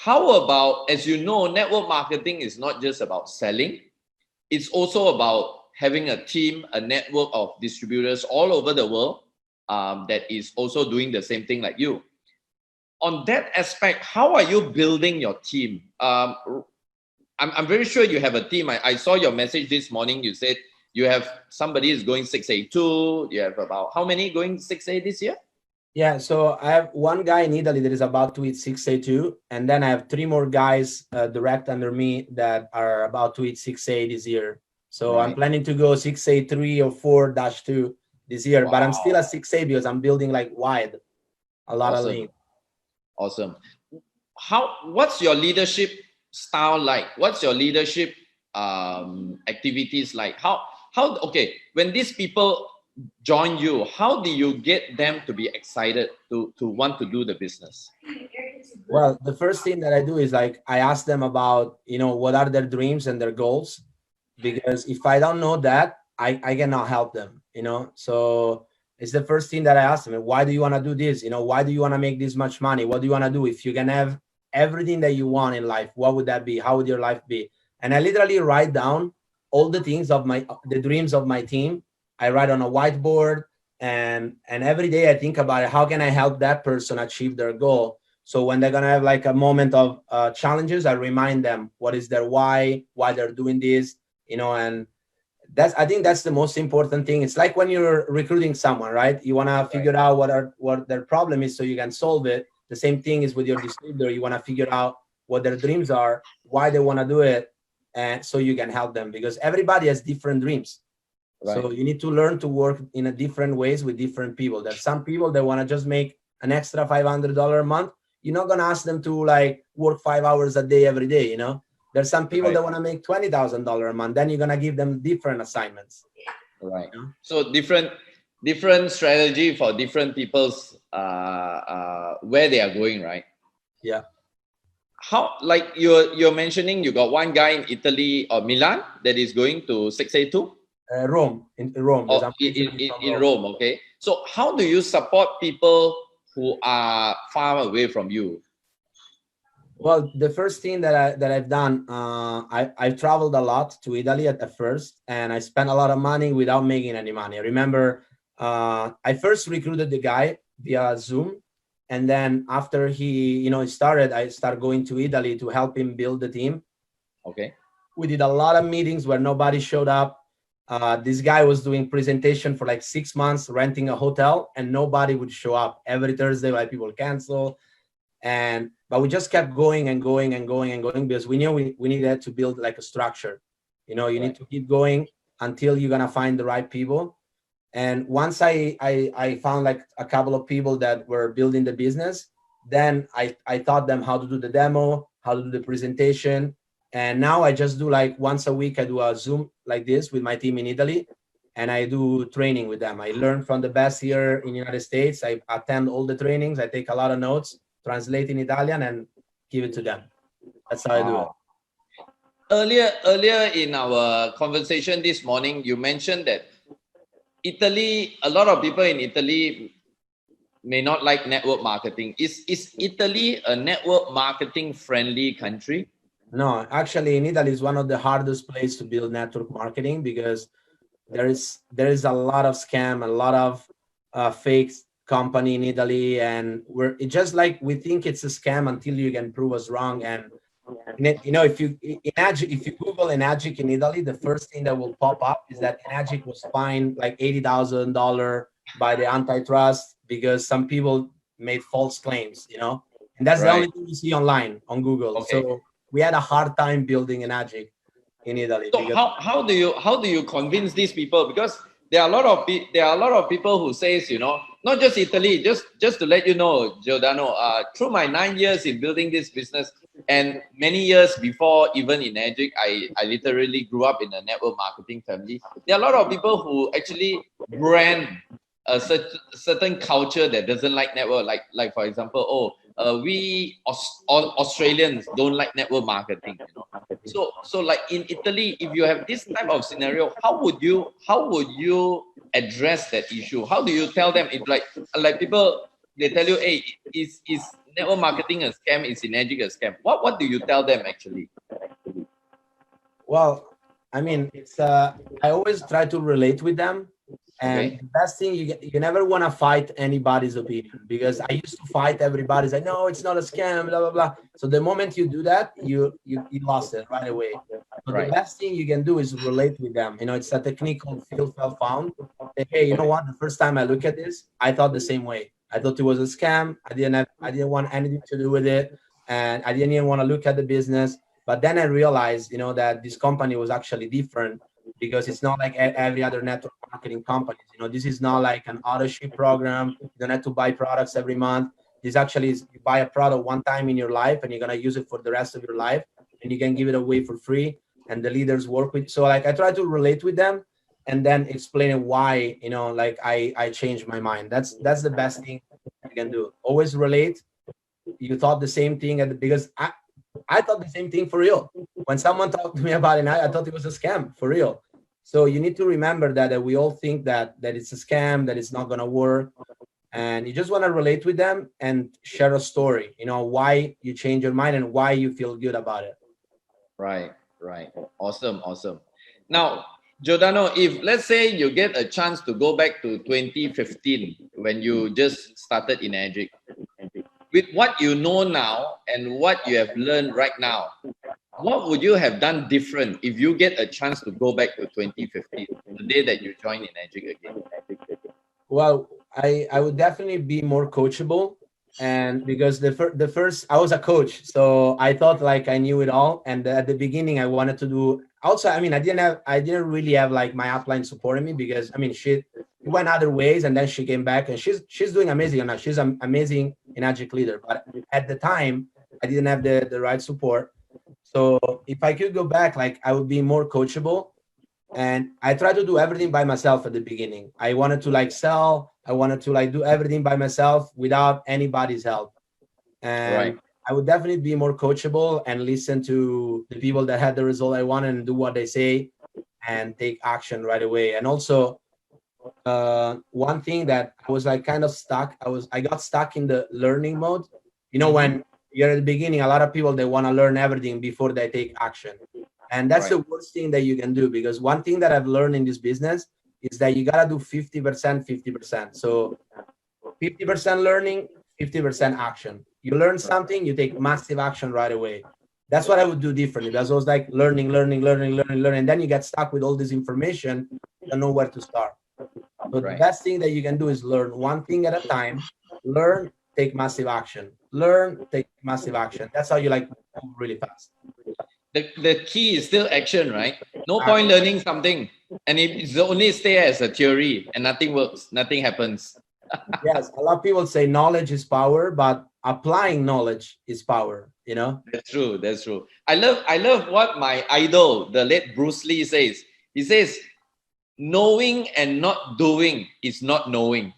How about, as you know, network marketing is not just about selling. It's also about having a team, a network of distributors all over the world that is also doing the same thing like you. On that aspect, how are you building your team? I'm very sure you have a team. I saw your message this morning. You said you have somebody is going 6A2. You have about how many going 6A this year? Yeah, so I have one guy in Italy that is about to hit 6A2, and then I have 3 more guys direct under me that are about to hit 6A this year. So Right. I'm planning to go 6A3 or 4-2 this year, but I'm still at 6A because I'm building like wide, a lot of links. Awesome. What's your leadership style like? What's your leadership activities like? Okay, when these people join you, how do you get them to be excited to want to do the business? Well, the first thing that I do is like I ask them about, what are their dreams and their goals, because if I don't know that, I cannot help them, So it's the first thing that I ask them. Why do you want to do this? Why do you want to make this much money? What do you want to do? If you can have everything that you want in life, what would that be? How would your life be? And I literally write down all the things the dreams of my team. I write on a whiteboard, and every day I think about it. How can I help that person achieve their goal? So when they're gonna have like a moment of challenges, I remind them what is their why they're doing this, and I think that's the most important thing. It's like when you're recruiting someone, right? You want to figure out what their problem is so you can solve it. The same thing is with your distributor. You want to figure out what their dreams are, why they want to do it, and so you can help them, because everybody has different dreams. Right. So you need to learn to work in a different ways with different people. There's some people that want to just make an extra $500 a month. You're not going to ask them to like work 5 hours a day every day, There's some people that want to make $20,000 a month. Then you're gonna give them different assignments. Right. So different strategy for different people's where they are going, right? Yeah. How, like you're mentioning, you got one guy in Italy or Milan that is going to 6A2? Rome, in Rome. Oh, in Rome. Okay. So how do you support people who are far away from you? Well, the first thing that I've done, I've traveled a lot to Italy at the first, and I spent a lot of money without making any money. I remember I first recruited the guy via Zoom, and then after he started, I started going to Italy to help him build the team. Okay. We did a lot of meetings where nobody showed up. This guy was doing presentation for like 6 months, renting a hotel, and nobody would show up. Every Thursday, like, people cancel. But we just kept going and going and going and going, because we knew we needed to build like a structure. You need to keep going until you're gonna find the right people. And once I found like a couple of people that were building the business, then I taught them how to do the demo, how to do the presentation. And now I just do like once a week, I do a Zoom like this with my team in Italy, and I do training with them. I learn from the best here in the United States. I attend all the trainings. I take a lot of notes, translate in Italian, and give it to them. That's how I do it. Earlier in our conversation this morning, you mentioned that Italy, a lot of people in Italy may not like network marketing. Is Italy a network marketing friendly country? No, actually, in Italy is one of the hardest places to build network marketing, because there is a lot of scam, a lot of fake company in Italy, and it's just like we think it's a scam until you can prove us wrong. And you know, if you Google Enagic in Italy, the first thing that will pop up is that Enagic was fined like $80,000 by the antitrust because some people made false claims, you know, and that's the only thing you see online on Google. Okay. So we had a hard time building Enagic in Italy. So how do you convince these people? Because there are a lot of people who says, you know, not just Italy, just to let you know, Giordano, through my 9 years in building this business and many years before even in Enagic, I literally grew up in a network marketing family. There are a lot of people who actually brand a certain culture that doesn't like network, like for example, we Australians don't like network marketing, you know. So like in Italy, if you have this type of scenario, how would you address that issue? How do you tell them? It's like people, they tell you, hey, is network marketing a scam? Is Enagic a scam? What do you tell them actually? Well, I mean, it's I always try to relate with them. And the best thing, you never want to fight anybody's opinion, because I used to fight everybody's like, no, it's not a scam, blah, blah, blah. So the moment you do that, you lost it right away. So the best thing you can do is relate with them. You know, it's a technique called feel, felt, found. Hey, you know what? The first time I look at this, I thought the same way. I thought it was a scam. I didn't want anything to do with it. And I didn't even want to look at the business. But then I realized, you know, that this company was actually different, because it's not like every other network marketing company. You know, this is not like an auto ship program. You don't have to buy products every month. This actually is, you buy a product one time in your life and you're going to use it for the rest of your life, and you can give it away for free, and the leaders work with. So like I try to relate with them and then explain why, you know, like I changed my mind. That's the best thing you can do. Always relate. You thought the same thing because I thought the same thing for real. When someone talked to me about it, I thought it was a scam for real. So you need to remember that we all think that it's a scam, that it's not going to work. And you just want to relate with them and share a story, you know, why you change your mind and why you feel good about it. Right. Awesome. Now, Giordano, if let's say you get a chance to go back to 2015 when you just started in Enagic, with what you know now and what you have learned right now, what would you have done different if you get a chance to go back to 2015, the day that you joined in Enagic again? Well, I would definitely be more coachable, and because the first I was a coach, so I thought like I knew it all, and at the beginning I wanted to do. Also, I mean, I didn't really have like my upline supporting me, because I mean she went other ways, and then she came back, and she's doing amazing now. She's an amazing Enagic leader, but at the time I didn't have the right support. So if I could go back, like I would be more coachable. And I tried to do everything by myself at the beginning. I wanted to like sell. I wanted to like do everything by myself without anybody's help. And I would definitely be more coachable and listen to the people that had the result I wanted and do what they say and take action right away. And also, one thing that I was like kind of stuck, I got stuck in the learning mode. You know, when you're at the beginning, a lot of people, they want to learn everything before they take action. And that's the worst thing that you can do, because one thing that I've learned in this business is that you got to do 50%, 50%. So 50% learning, 50% action. You learn something, you take massive action right away. That's what I would do differently, because I was like learning. And then you get stuck with all this information, you don't know where to start. So the best thing that you can do is learn one thing at a time. Learn, take massive action. Learn, take massive action. That's how you like move really fast. The key is still action, right? No point learning something and it's only stay as a theory and nothing works, nothing happens. Yes, a lot of people say knowledge is power, but applying knowledge is power, you know? That's true. I love what my idol, the late Bruce Lee, says. He says, knowing and not doing is not knowing.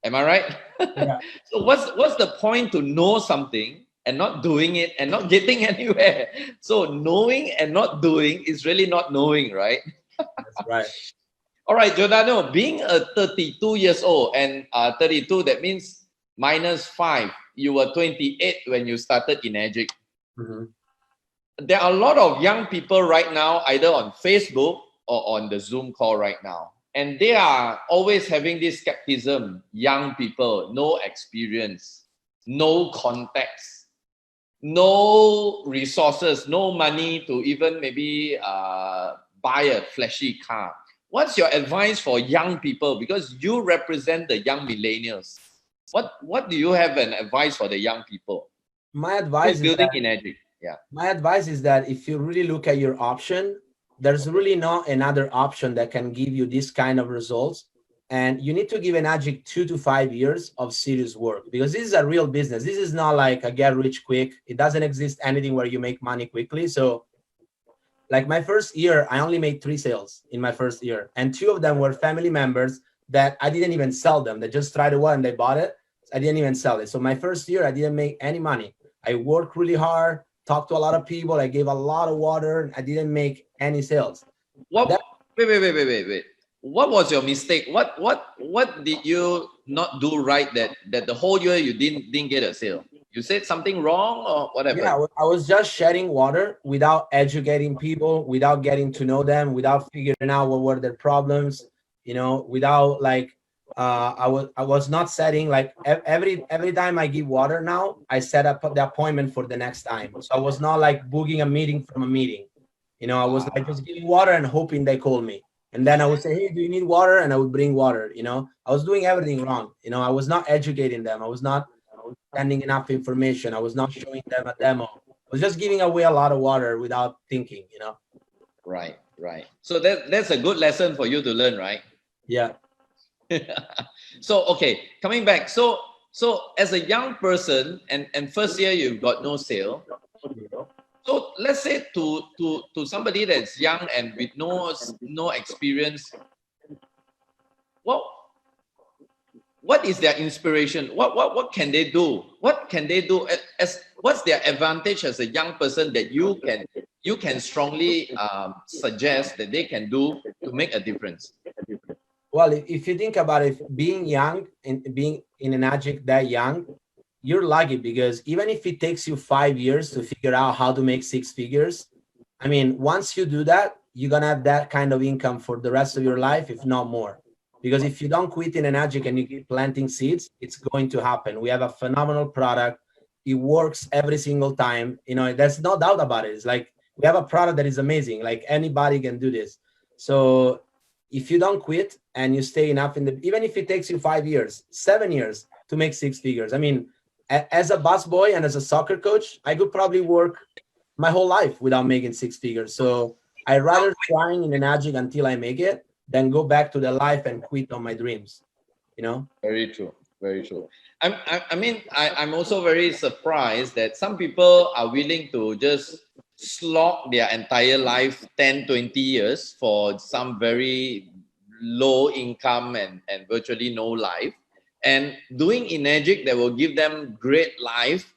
Am I right? Yeah. So what's the point to know something and not doing it and not getting anywhere? So knowing and not doing is really not knowing, right? That's right. All right, Giordano, being a 32 years old and 32, that means -5. You were 28 when you started in Enagic. There are a lot of young people right now, either on Facebook or on the Zoom call right now. and they are always having this skepticism. Young people, no experience, no context, no resources, no money to even maybe buy a flashy car. What's your advice for young people? Because you represent the young millennials. What do you have an advice for the young people My who's advice is building that in Edric? Yeah. my advice is that if you really look at your option, there's really not another option that can give you this kind of results. And you need to give an Agic 2 to 5 years of serious work, because this is a real business. This is not like a get rich quick. It doesn't exist anything where you make money quickly. So like my first year, I only made 3 sales in my first year. And 2 of them were family members that I didn't even sell them. They just tried it and they bought it. I didn't even sell it. So my first year, I didn't make any money. I worked really hard, talked to a lot of people. I gave a lot of water. I didn't make any sales. What? Wait. What was your mistake? What did you not do right that the whole year you didn't get a sale? You said something wrong or whatever? Yeah, I was just shedding water without educating people, without getting to know them, without figuring out what were their problems, without like I was not setting like every time I give water now, I set up the appointment for the next time. So I was not like booking a meeting from a meeting. I was like just giving water and hoping they call me. And then I would say, hey, do you need water? And I would bring water. I was doing everything wrong. I was not educating them. I was not sending enough information. I was not showing them a demo. I was just giving away a lot of water without thinking. Right. So that's a good lesson for you to learn, right? Yeah. So okay, coming back. So as a young person and first year you've got no sale. So let's say to somebody that's young and with no experience, what is their inspiration? What can they do? What can they do as what's their advantage as a young person that you can strongly suggest that they can do to make a difference? Well, if you think about it, being young and being in an Agic that young, you're lucky, because even if it takes you 5 years to figure out how to make 6 figures, I mean, once you do that, you're going to have that kind of income for the rest of your life, if not more. Because if you don't quit in an Agic and you keep planting seeds, it's going to happen. We have a phenomenal product. It works every single time. There's no doubt about it. It's like we have a product that is amazing. Like anybody can do this. So if you don't quit and you stay enough even if it takes you 5 years, 7 years to make 6 figures. I mean, as a busboy and as a soccer coach, I could probably work my whole life without making 6 figures. So I'd rather trying in an Agic until I make it than go back to the life and quit on my dreams. Very true. I'm also very surprised that some people are willing to just slog their entire life 10-20 years for some very low income and virtually no life, and doing Enagic that will give them great life.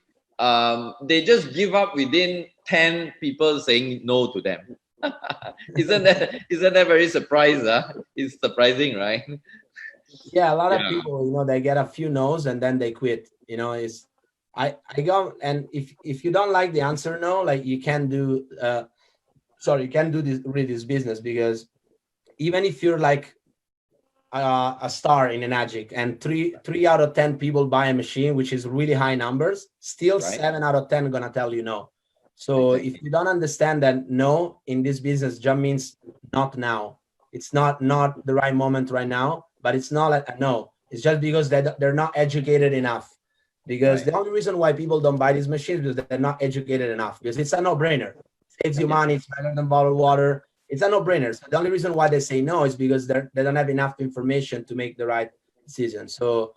They just give up within 10 people saying no to them. Isn't that very surprising? It's surprising, right? Yeah, a lot of people, they get a few no's and then they quit. I go, and if you don't like the answer no, like you can't do this business, because even if you're like a star in an Agic and 3 out of 10 people buy a machine, which is really high numbers, still right. 7 out of 10 are gonna tell you no. So exactly. If you don't understand that no in this business just means not now, it's not the right moment right now, but it's not like a no. It's just because they're not educated enough. Because right. The only reason why people don't buy these machines is because they're not educated enough. Because it's a no-brainer. It saves you money. It's better than bottled water. It's a no-brainer. So the only reason why they say no is because they don't have enough information to make the right decision. So,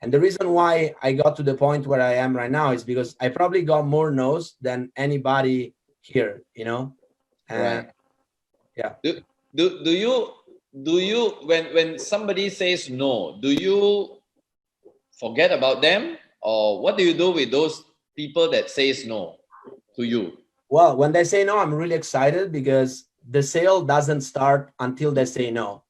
and the reason why I got to the point where I am right now is because I probably got more no's than anybody here, Right. Yeah. Do you when somebody says no, do you forget about them, or what do you do with those people that says no to you? Well, when they say no, I'm really excited, because the sale doesn't start until they say no,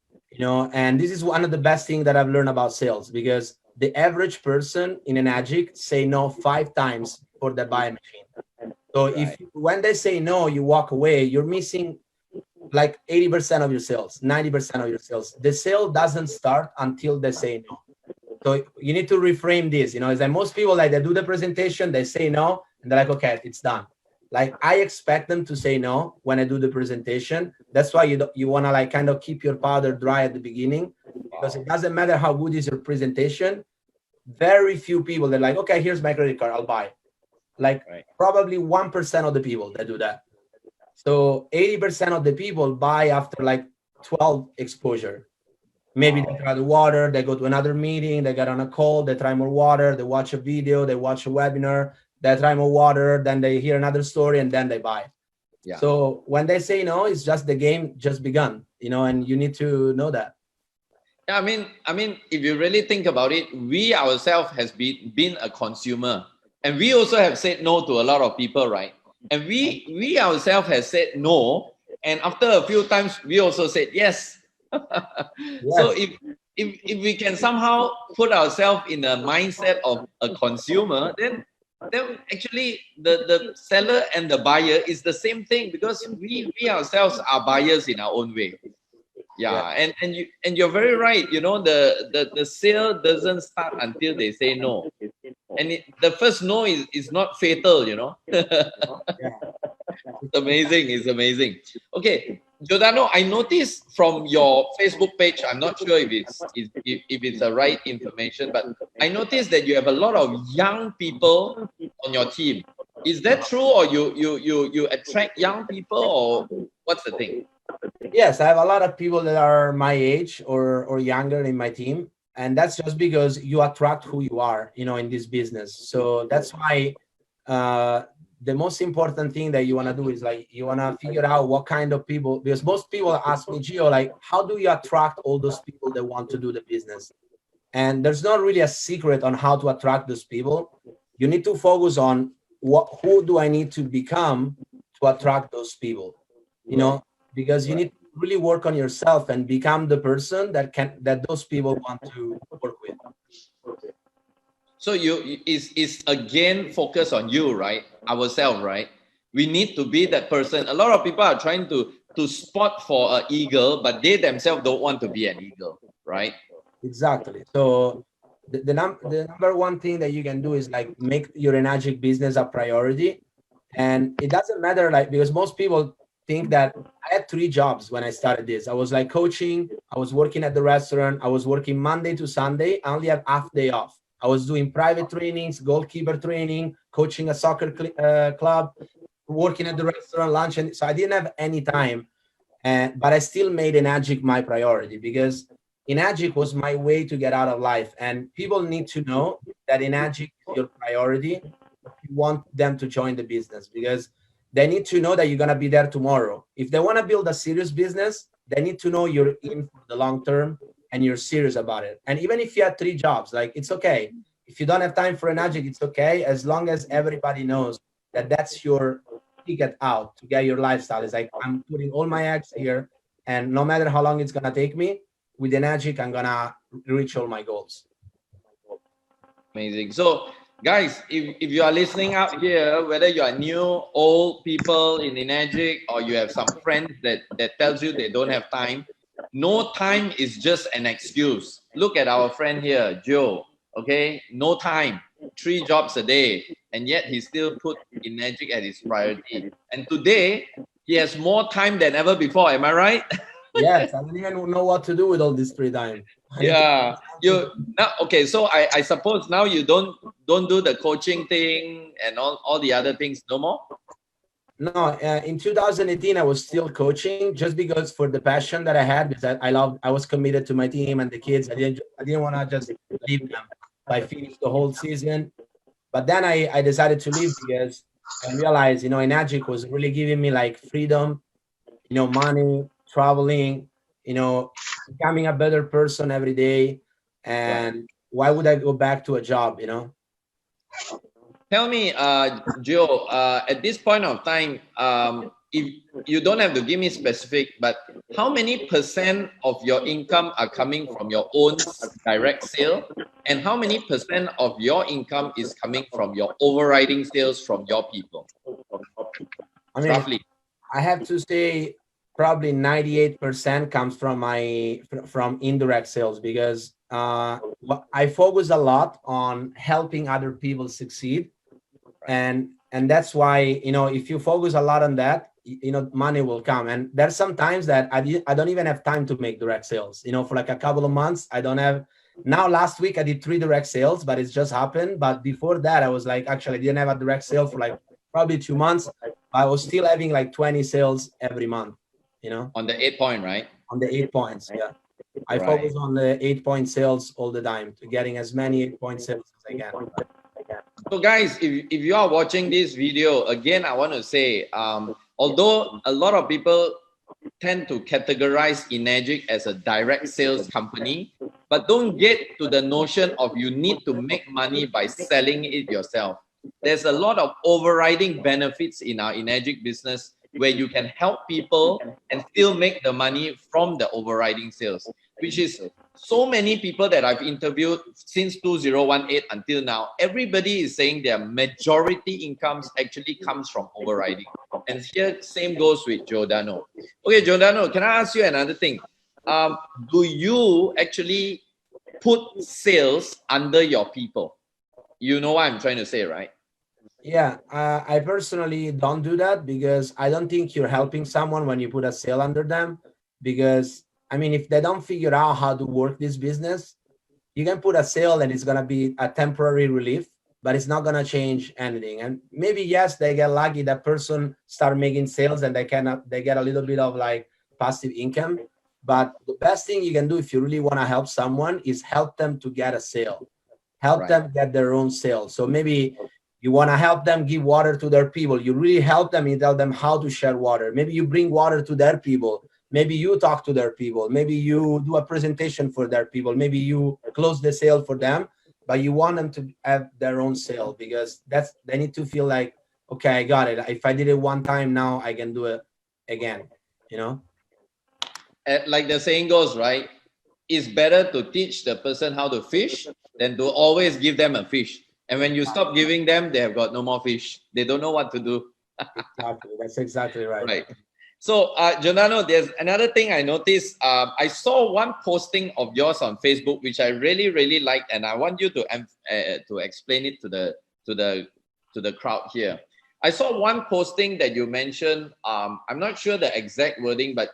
and this is one of the best things that I've learned about sales, because the average person in an Agic say no 5 times before they buy a machine. So right. When they say no, you walk away, you're missing like 80% of your sales, 90% of your sales. The sale doesn't start until they say no. So you need to reframe this, you know, is that most people, like, they do the presentation, they say no, and they're like, okay, it's done. Like, I expect them to say no when I do the presentation. That's why you want to, like, kind of keep your powder dry at the beginning, because it doesn't matter how good is your presentation. Very few people, they're like, okay, here's my credit card, I'll buy. Like, probably 1% of the people that do that. So 80% of the people buy after like 12 exposure. Maybe they try the water, they go to another meeting, they get on a call, they try more water, they watch a video, they watch a webinar, they try more water, then they hear another story, and then they buy. Yeah. So when they say no, it's just the game just begun, you know, and you need to know that. Yeah, I mean, if you really think about it, we ourselves has been a consumer, and we also have said no to a lot of people, right? And we ourselves have said no, and after a few times, we also said yes. Yes. So if we can somehow put ourselves in the mindset of a consumer, then actually the seller and the buyer is the same thing, because we ourselves are buyers in our own way. Yeah. And you're very right. You know, the sale doesn't start until they say no, and the first no is not fatal. You know. It's amazing. It's amazing. Okay, Giordano, I noticed from your Facebook page, I'm not sure if it's the right information, but I noticed that you have a lot of young people on your team. Is that true, or you attract young people, or what's the thing? Yes, I have a lot of people that are my age or younger in my team, and that's just because you attract who you are, you know, in this business. So that's why the most important thing that you want to do is, like, you want to figure out what kind of people, because most people ask me, Gio, like, how do you attract all those people that want to do the business? And there's not really a secret on how to attract those people. You need to focus on who do I need to become to attract those people, you know, because you need to really work on yourself and become the person that those people want to work with. So is again focus on you, right? Ourselves, right? We need to be that person. A lot of people are trying to spot for an eagle, but they themselves don't want to be an eagle, right? Exactly. So the number one thing that you can do is, like, make your Enagic business a priority. And it doesn't matter, like, because most people think that I had 3 jobs when I started this. I was like coaching, I was working at the restaurant, I was working Monday to Sunday, I only have half day off. I was doing private trainings, goalkeeper training, coaching a soccer club, working at the restaurant, lunch, and so I didn't have any time. But I still made Enagic my priority, because Enagic was my way to get out of life. And people need to know that Enagic is your priority if you want them to join the business, because they need to know that you're going to be there tomorrow. If they want to build a serious business, they need to know you're in for the long term and you're serious about it. And even if you have 3 jobs, like, it's okay. If you don't have time for Enagic, it's okay, as long as everybody knows that that's your ticket out to get your lifestyle. It's like, I'm putting all my eggs here, and no matter how long it's going to take me, with Enagic, I'm going to reach all my goals. Amazing. So, guys, if you are listening out here, whether you are new, old people in Enagic, or you have some friends that tells you they don't have time, no time is just an excuse. Look at our friend here, Joe. Okay, no time, 3 jobs a day, and yet he still put Enagic as his priority. And today, he has more time than ever before. Am I right? Yes, I don't even know what to do with all this free time. Yeah, okay. So I suppose now you don't do the coaching thing and all the other things no more. No, in 2018 I was still coaching, just because for the passion that I had, because I was committed to my team and the kids. I didn't want to just leave them. I finished the whole season, but then I decided to leave, because I realized, you know, Enagic was really giving me, like, freedom, you know, money, traveling, you know, becoming a better person every day. And why would I go back to a job, you know? Tell me, Joe, at this point of time, if you don't have to give me specific, but how many % of your income are coming from your own direct sale, and how many % of your income is coming from your overriding sales from your people? I mean, roughly, I have to say probably 98% comes from from indirect sales, because I focus a lot on helping other people succeed, and that's why, you know, if you focus a lot on that, you know, money will come. And there's sometimes that I don't even have time to make direct sales, you know, for like a couple of months. I don't have. Now last week I did 3 direct sales, but it's just happened. But before that I was like, actually I didn't have a direct sale for like probably 2 months. I was still having like 20 sales every month, you know, On the 8-point, right? on the 8 points. Yeah, I Right. focus on the 8-point sales all the time, to getting as many 8-point sales as I can. So guys, if you are watching this video, again, I want to say, although a lot of people tend to categorize Energic as a direct sales company, but don't get to the notion of you need to make money by selling it yourself. There's a lot of overriding benefits in our Energic business where you can help people and still make the money from the overriding sales, which is so many people that I've interviewed since 2018 until now. Everybody is saying their majority incomes actually comes from overriding. And here, same goes with Giordano. Okay, Giordano, can I ask you another thing? Do you actually put sales under your people? You know what I'm trying to say, right? Yeah, I personally don't do that, because I don't think you're helping someone when you put a sale under them. Because I mean, if they don't figure out how to work this business, you can put a sale and it's gonna be a temporary relief, but it's not gonna change anything. And maybe yes, they get lucky, that person start making sales and they get a little bit of like passive income. But the best thing you can do if you really want to help someone is help them to get a sale, help them get their own sale. So maybe you want to help them give water to their people. You really help them. You tell them how to share water. Maybe you bring water to their people. Maybe you talk to their people. Maybe you do a presentation for their people. Maybe you close the sale for them, but you want them to have their own sale, because they need to feel like, okay, I got it. If I did it one time, now I can do it again, you know? Like the saying goes, right? It's better to teach the person how to fish than to always give them a fish. And when you stop giving them, they have got no more fish. They don't know what to do. Exactly. That's exactly right. Right. So, Giordano, there's another thing I noticed. I saw one posting of yours on Facebook, which I really, really liked, and I want you to explain it to the crowd here. I saw one posting that you mentioned. I'm not sure the exact wording, but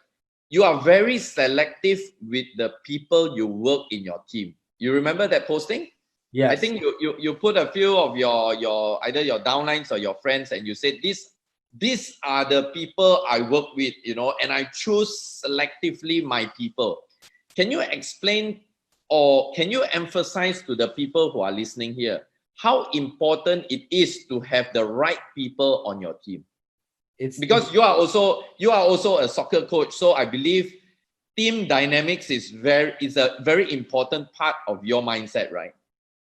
you are very selective with the people you work in your team. You remember that posting? Yes. I think you put a few of your either your downlines or your friends, and you said these are the people I work with, you know, and I choose selectively my people. Can you explain, or can you emphasize to the people who are listening here how important it is to have the right people on your team? Because you are also a soccer coach, so I believe team dynamics is a very important part of your mindset, right?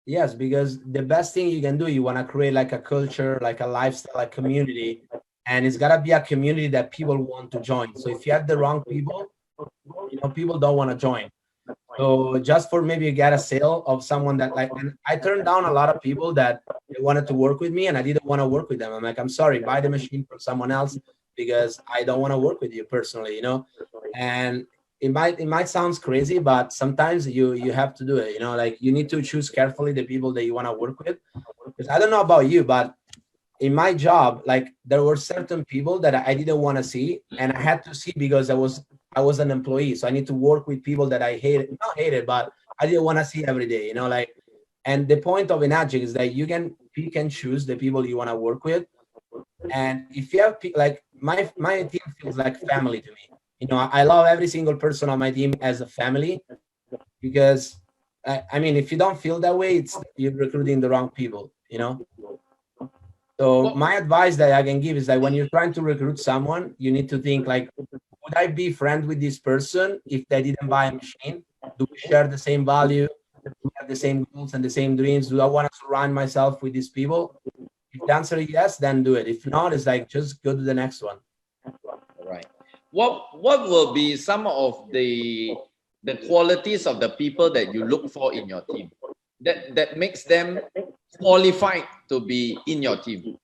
Yes, because the best thing you can do, you want to create like a culture, like a lifestyle, like community, and it's gotta be a community that people want to join. So if you have the wrong people, you know, people don't want to join. So just for maybe you get a sale of someone that like, and I turned down a lot of people that they wanted to work with me, and I didn't want to work with them. I'm like, I'm sorry, buy the machine from someone else, because I don't want to work with you personally, you know. And it might sound crazy, but sometimes you have to do it, you know, like you need to choose carefully the people that you want to work with. Because I don't know about you, but in my job, like there were certain people that I didn't want to see, and I had to see because I was an employee. So I need to work with people that I not hated, but I didn't want to see every day, you know, like. And the point of Enagic is that you can pick and choose the people you want to work with. And if you have like my team feels like family to me. You know, I love every single person on my team as a family, because I mean, if you don't feel that way, you're recruiting the wrong people, you know. So my advice that I can give is that when you're trying to recruit someone, you need to think like, would I be friends with this person if they didn't buy a machine? Do we share the same value? Do we have the same goals and the same dreams? Do I want to surround myself with these people? If the answer is yes, then do it. If not, it's like, just go to the next one. Right. What will be some of the qualities of the people that you look for in your team that makes them qualified to be in your team?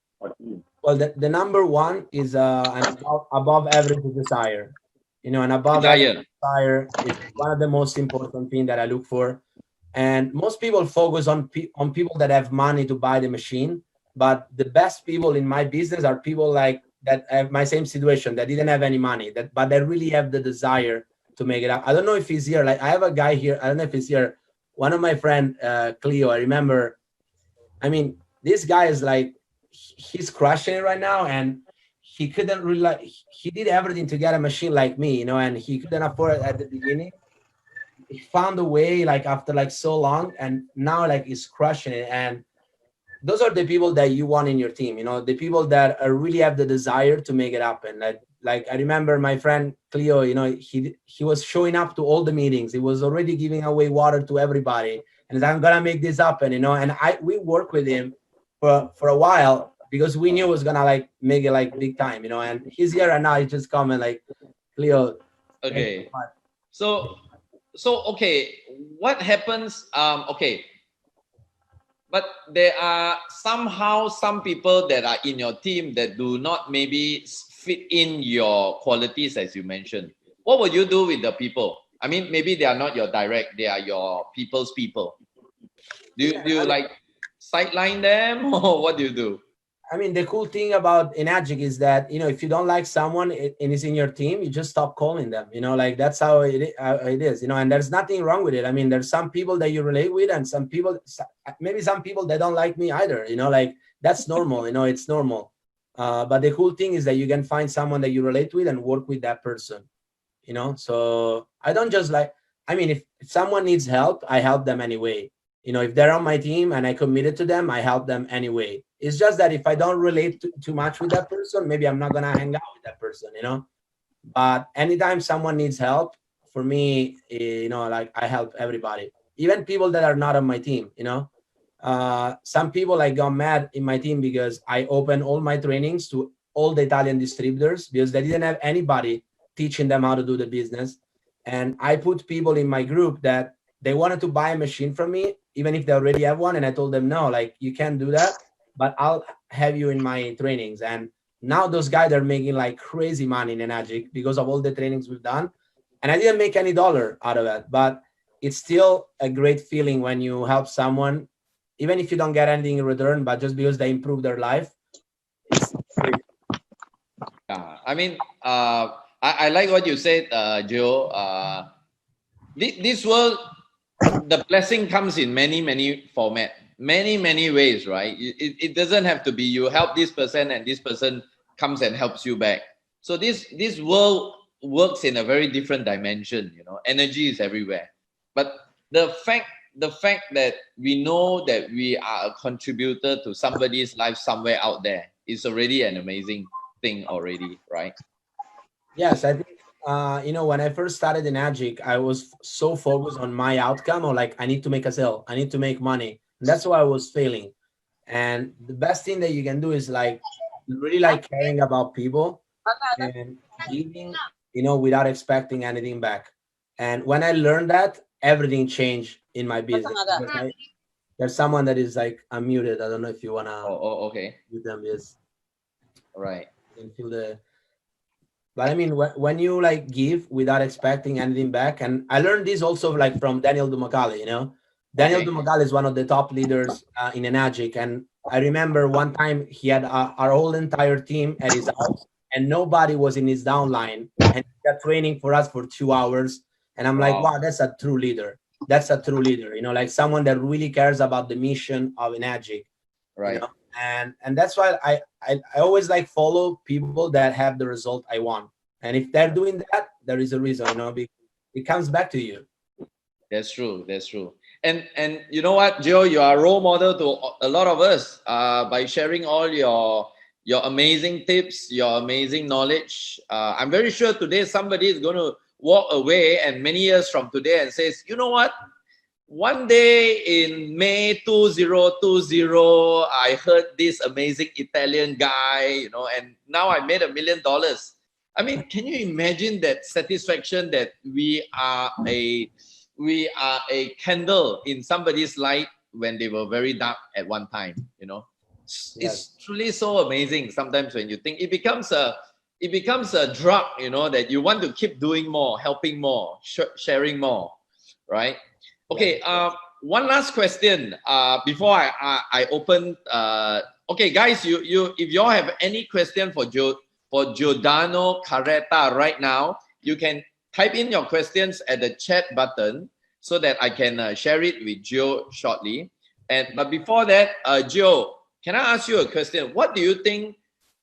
Well, the number one is an above average desire. you know, and above everything, desire is one of the most important things that I look for. And most people focus on people that have money to buy the machine, but the best people in my business are people like that have my same situation, that didn't have any money, but they really have the desire to make it up. I don't know if he's here. Like I have a guy here. I don't know if he's here. One of my friend, Cleo. I remember. I mean, this guy is like, he's crushing it right now, and he couldn't really. Like, he did everything to get a machine like me, you know, and he couldn't afford it at the beginning. He found a way, like after like so long, and now like he's crushing it. And those are the people that you want in your team, you know, the people that really have the desire to make it happen. Like I remember my friend Cleo, you know, he was showing up to all the meetings. He was already giving away water to everybody, and I'm gonna make this happen, you know. And we worked with him for a while because we knew it was gonna like make it like big time, you know. And he's here and now he's just coming like, Cleo. Okay. So okay, what happens? Okay. But there are somehow some people that are in your team that do not maybe fit in your qualities, as you mentioned. What would you do with the people? I mean, maybe they are not your direct, they are your people's people. Do you like sideline them, or what do you do? I mean, the cool thing about Enagic is that, you know, if you don't like someone and it's in your team, you just stop calling them, you know, like that's how it is, you know, and there's nothing wrong with it. I mean, there's some people that you relate with and some people, maybe some people that don't like me either, you know, like that's normal, you know, it's normal. But the cool thing is that you can find someone that you relate with and work with that person, you know? So I don't just like, I mean, if someone needs help, I help them anyway. You know, if they're on my team and I committed to them, I help them anyway. It's just that if I don't relate too much with that person, maybe I'm not going to hang out with that person, you know? But anytime someone needs help, for me, you know, like I help everybody, even people that are not on my team, you know? Some people like got mad in my team because I opened all my trainings to all the Italian distributors because they didn't have anybody teaching them how to do the business. And I put people in my group that they wanted to buy a machine from me, even if they already have one. And I told them, no, like you can't do that, but I'll have you in my trainings. And now those guys are making like crazy money in Enagic because of all the trainings we've done. And I didn't make any dollar out of it, but it's still a great feeling when you help someone, even if you don't get anything in return, but just because they improve their life. It's great. Yeah, I mean, I like what you said, Joe. This world, the blessing comes in many format, many ways, right? It doesn't have to be you help this person and this person comes and helps you back. So this world works in a very different dimension, you know. Energy is everywhere. But the fact that we know that we are a contributor to somebody's life somewhere out there is already an amazing thing already, right? Yes, I think you know, when I first started in Agic, I was so focused on my outcome, or like I need to make a sale, I need to make money, and that's why I was failing. And the best thing that you can do is like really like caring about people and giving, you know, without expecting anything back. And when I learned that, everything changed in my business. There's someone that is like unmuted. I don't know if you wanna. Oh, okay. Mute them, yes. All right. You can feel the. But I mean, when you like give without expecting anything back, and I learned this also like from Daniel Dumacali, you know. Daniel Dumacali is one of the top leaders in Enagic, and I remember one time he had our whole entire team at his house, and nobody was in his downline, and he got training for us for 2 hours, and I'm like, wow, that's a true leader. That's a true leader, you know, like someone that really cares about the mission of Enagic, right? You know? And that's why I always like follow people that have the result I want. And if they're doing that, there is a reason, you know, it comes back to you. That's true. That's true. And you know what, Joe, you are a role model to a lot of us by sharing all your amazing tips, your amazing knowledge. I'm very sure today somebody is going to walk away and many years from today and says, you know what? One day in May 2020, I heard this amazing Italian guy, you know, and now I made $1 million. I mean, can you imagine that satisfaction that we are a candle in somebody's light when they were very dark at one time, you know? It's truly so amazing sometimes when you think it becomes a it becomes a drug, you know, that you want to keep doing more, helping more, sharing more, right? Okay. One last question. Before I open. Okay, guys, you if you all have any question for Giordano Carretta right now, you can type in your questions at the chat button so that I can share it with Gio shortly. But before that, Gio, can I ask you a question? What do you think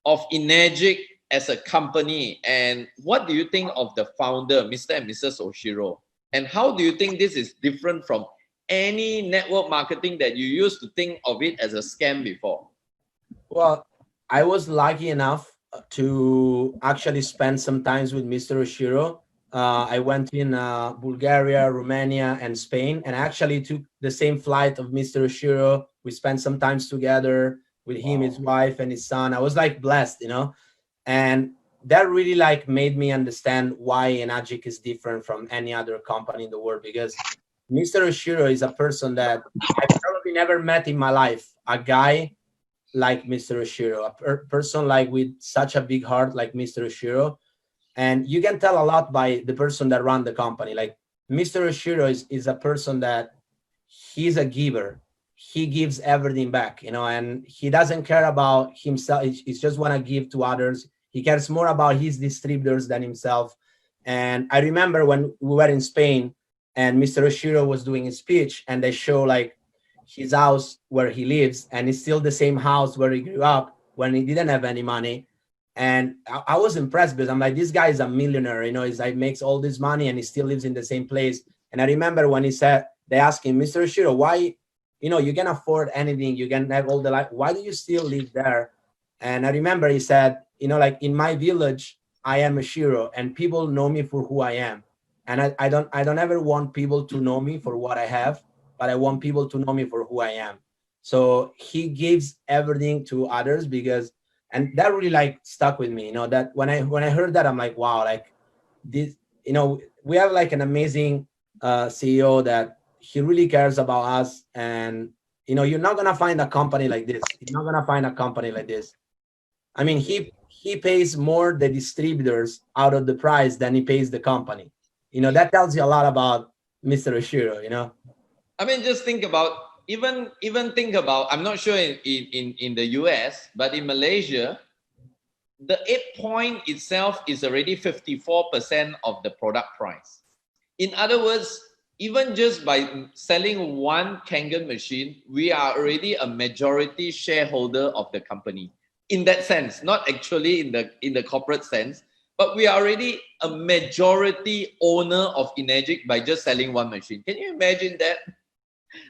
of Enagic as a company, and what do you think of the founder, Mr. and Mrs. Oshiro? And how do you think this is different from any network marketing that you used to think of it as a scam before? Well, I was lucky enough to actually spend some time with Mr. Oshiro. I went in Bulgaria, Romania, and Spain, and I actually took the same flight of Mr. Oshiro. We spent some time together with him, his wife, and his son. I was like blessed, you know, and that really like made me understand why Enagic is different from any other company in the world, because Mr. Oshiro is a person that I probably never met in my life. A guy like Mr. Oshiro, a person like with such a big heart like Mr. Oshiro. And you can tell a lot by the person that run the company. Like Mr. Oshiro is a person that he's a giver. He gives everything back, you know, and he doesn't care about himself. He just want to give to others. He cares more about his distributors than himself. And I remember when we were in Spain and Mr. Oshiro was doing a speech, and they show like his house where he lives, and it's still the same house where he grew up when he didn't have any money. And I was impressed because I'm like, this guy is a millionaire, you know, he's like makes all this money and he still lives in the same place. And I remember when he said, they asked him, Mr. Oshiro, why, you know, you can afford anything, you can have all the life, why do you still live there? And I remember he said, you know, like in my village, I am Oshiro and people know me for who I am. And I don't ever want people to know me for what I have, but I want people to know me for who I am. So he gives everything to others because, and that really like stuck with me, you know, that when I heard that, I'm like, wow, like this, you know, we have like an amazing CEO that he really cares about us. And, you know, you're not going to find a company like this. You're not going to find a company like this. I mean, he pays more the distributors out of the price than he pays the company. You know, that tells you a lot about Mr. Oshiro, you know? I mean, just think about, even think about, I'm not sure in the US, but in Malaysia, the 8-point itself is already 54% of the product price. In other words, even just by selling one Kangen machine, we are already a majority shareholder of the company. In that sense, not actually in the corporate sense, but we are already a majority owner of Enagic by just selling one machine. Can you imagine that?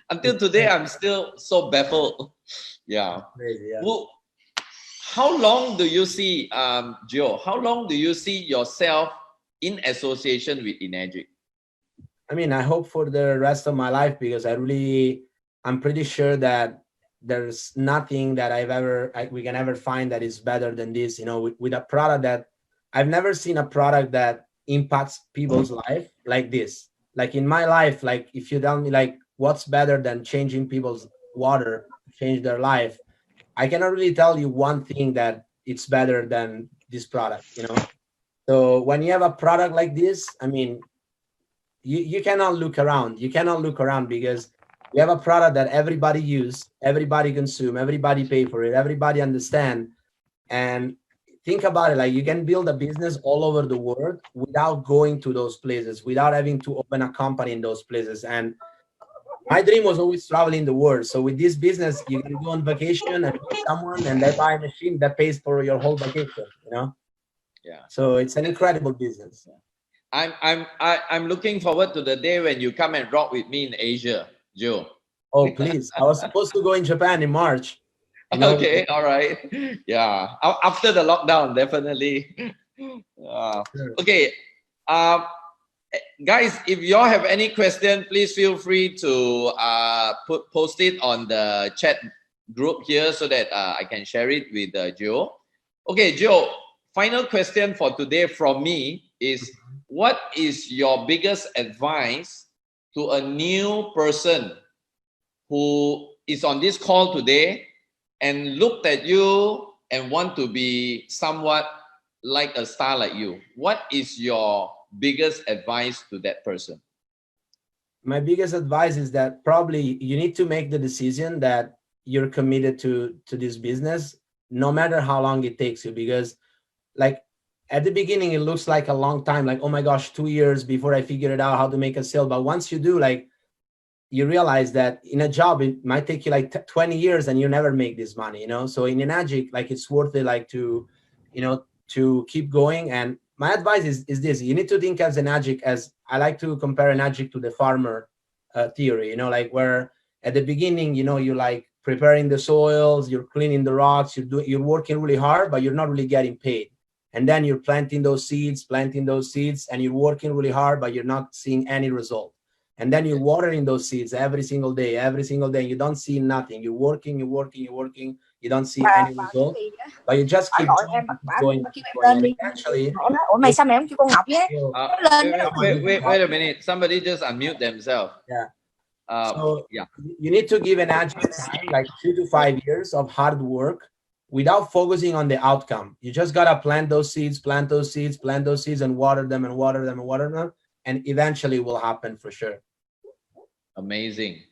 Until today, I'm still so baffled. Yeah. Crazy, yeah. Well, how long do you see, Gio, how long do you see yourself in association with Enagic? I mean, I hope for the rest of my life, because I'm pretty sure that there's nothing that we can ever find that is better than this, you know, with a product that I've never seen a product that impacts people's life like this. Like in my life, like if you tell me like what's better than changing people's water, change their life, I cannot really tell you one thing that it's better than this product, you know? So when you have a product like this, I mean, you cannot look around. You cannot look around because you have a product that everybody use, everybody consume, everybody pay for it, everybody understand. And think about it, like you can build a business all over the world without going to those places, without having to open a company in those places. And my dream was always traveling the world. So with this business, you can go on vacation and meet someone and they buy a machine that pays for your whole vacation, you know? Yeah. So it's an incredible business. I'm looking forward to the day when you come and rock with me in Asia, Joe. Oh, please. I was supposed to go in Japan in March. You know? Okay, all right. Yeah, after the lockdown, definitely. Sure. Okay, guys, if y'all have any question, please feel free to post it on the chat group here so that I can share it with Joe. Okay, Joe, final question for today from me is, what is your biggest advice to a new person who is on this call today and looked at you and want to be somewhat like a star like you, what is your biggest advice to that person? My biggest advice is that probably you need to make the decision that you're committed to this business, no matter how long it takes you. Because like at the beginning, it looks like a long time, like, oh my gosh, 2 years before I figured out how to make a sale. But once you do, like, you realize that in a job, it might take you like 20 years and you never make this money, you know? So in Enagic, like, it's worth it, like, to, you know, to keep going. And my advice is this: you need to think as Enagic, as I like to compare Enagic to the farmer theory, you know, like, where at the beginning, you know, you like preparing the soils, you're cleaning the rocks, you're working really hard, but you're not really getting paid. And then you're planting those seeds, and you're working really hard, but you're not seeing any result. And then you're watering those seeds every single day, you don't see nothing. You're working, you don't see any result, but you just keep going, and eventually ủa mày sao mày không kêu con Ngọc với wait a minute, somebody just unmute themselves. Yeah. So you need to give an adjunct time, like 2 to 5 years of hard work without focusing on the outcome. You just gotta plant those seeds, and water them, and eventually it will happen for sure. Amazing.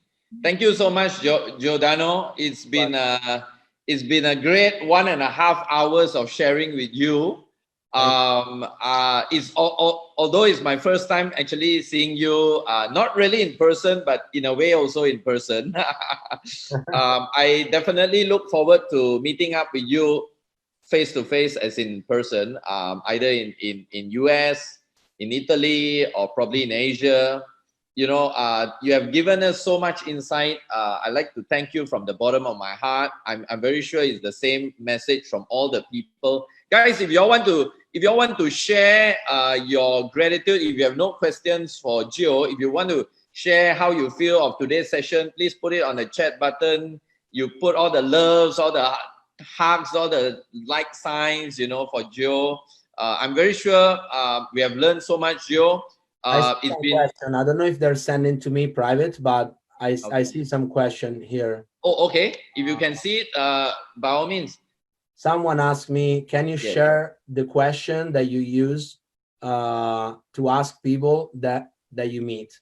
Thank you so much, Giordano. It's been a great 1.5 hours of sharing with you. Although it's my first time actually seeing you, not really in person, but in a way also in person. I definitely look forward to meeting up with you face to face, as in person, either in US, in Italy, or probably in Asia. You know, you have given us so much insight. I'd like to thank you from the bottom of my heart. I'm very sure it's the same message from all the people. Guys, if you all want to share your gratitude, if you have no questions for Gio, if you want to share how you feel of today's session, please put it on the chat button. You put all the loves, all the hugs, all the like signs, you know, for Gio. I'm very sure we have learned so much, Gio. It's been... question. I don't know if they're sending to me private, but I see some question here. Oh, okay. If you can see it, by all means. Someone asked me, can you share the question that you use to ask people that you meet?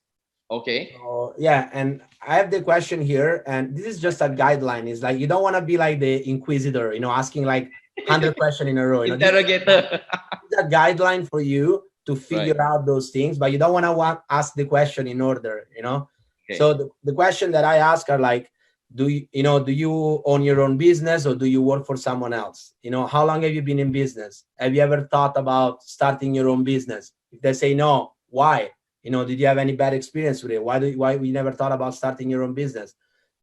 Okay. So, yeah, and I have the question here, and this is just a guideline. It's like, you don't want to be like the inquisitor, you know, asking like 100 questions in a row. You know, interrogator. It's a guideline for you to figure out those things, but you don't want to ask the question in order, you know. Okay. So the question that I ask are like, do you own your own business, or do you work for someone else? You know, how long have you been in business? Have you ever thought about starting your own business? If they say no, why? You know, did you have any bad experience with it? Why we never thought about starting your own business?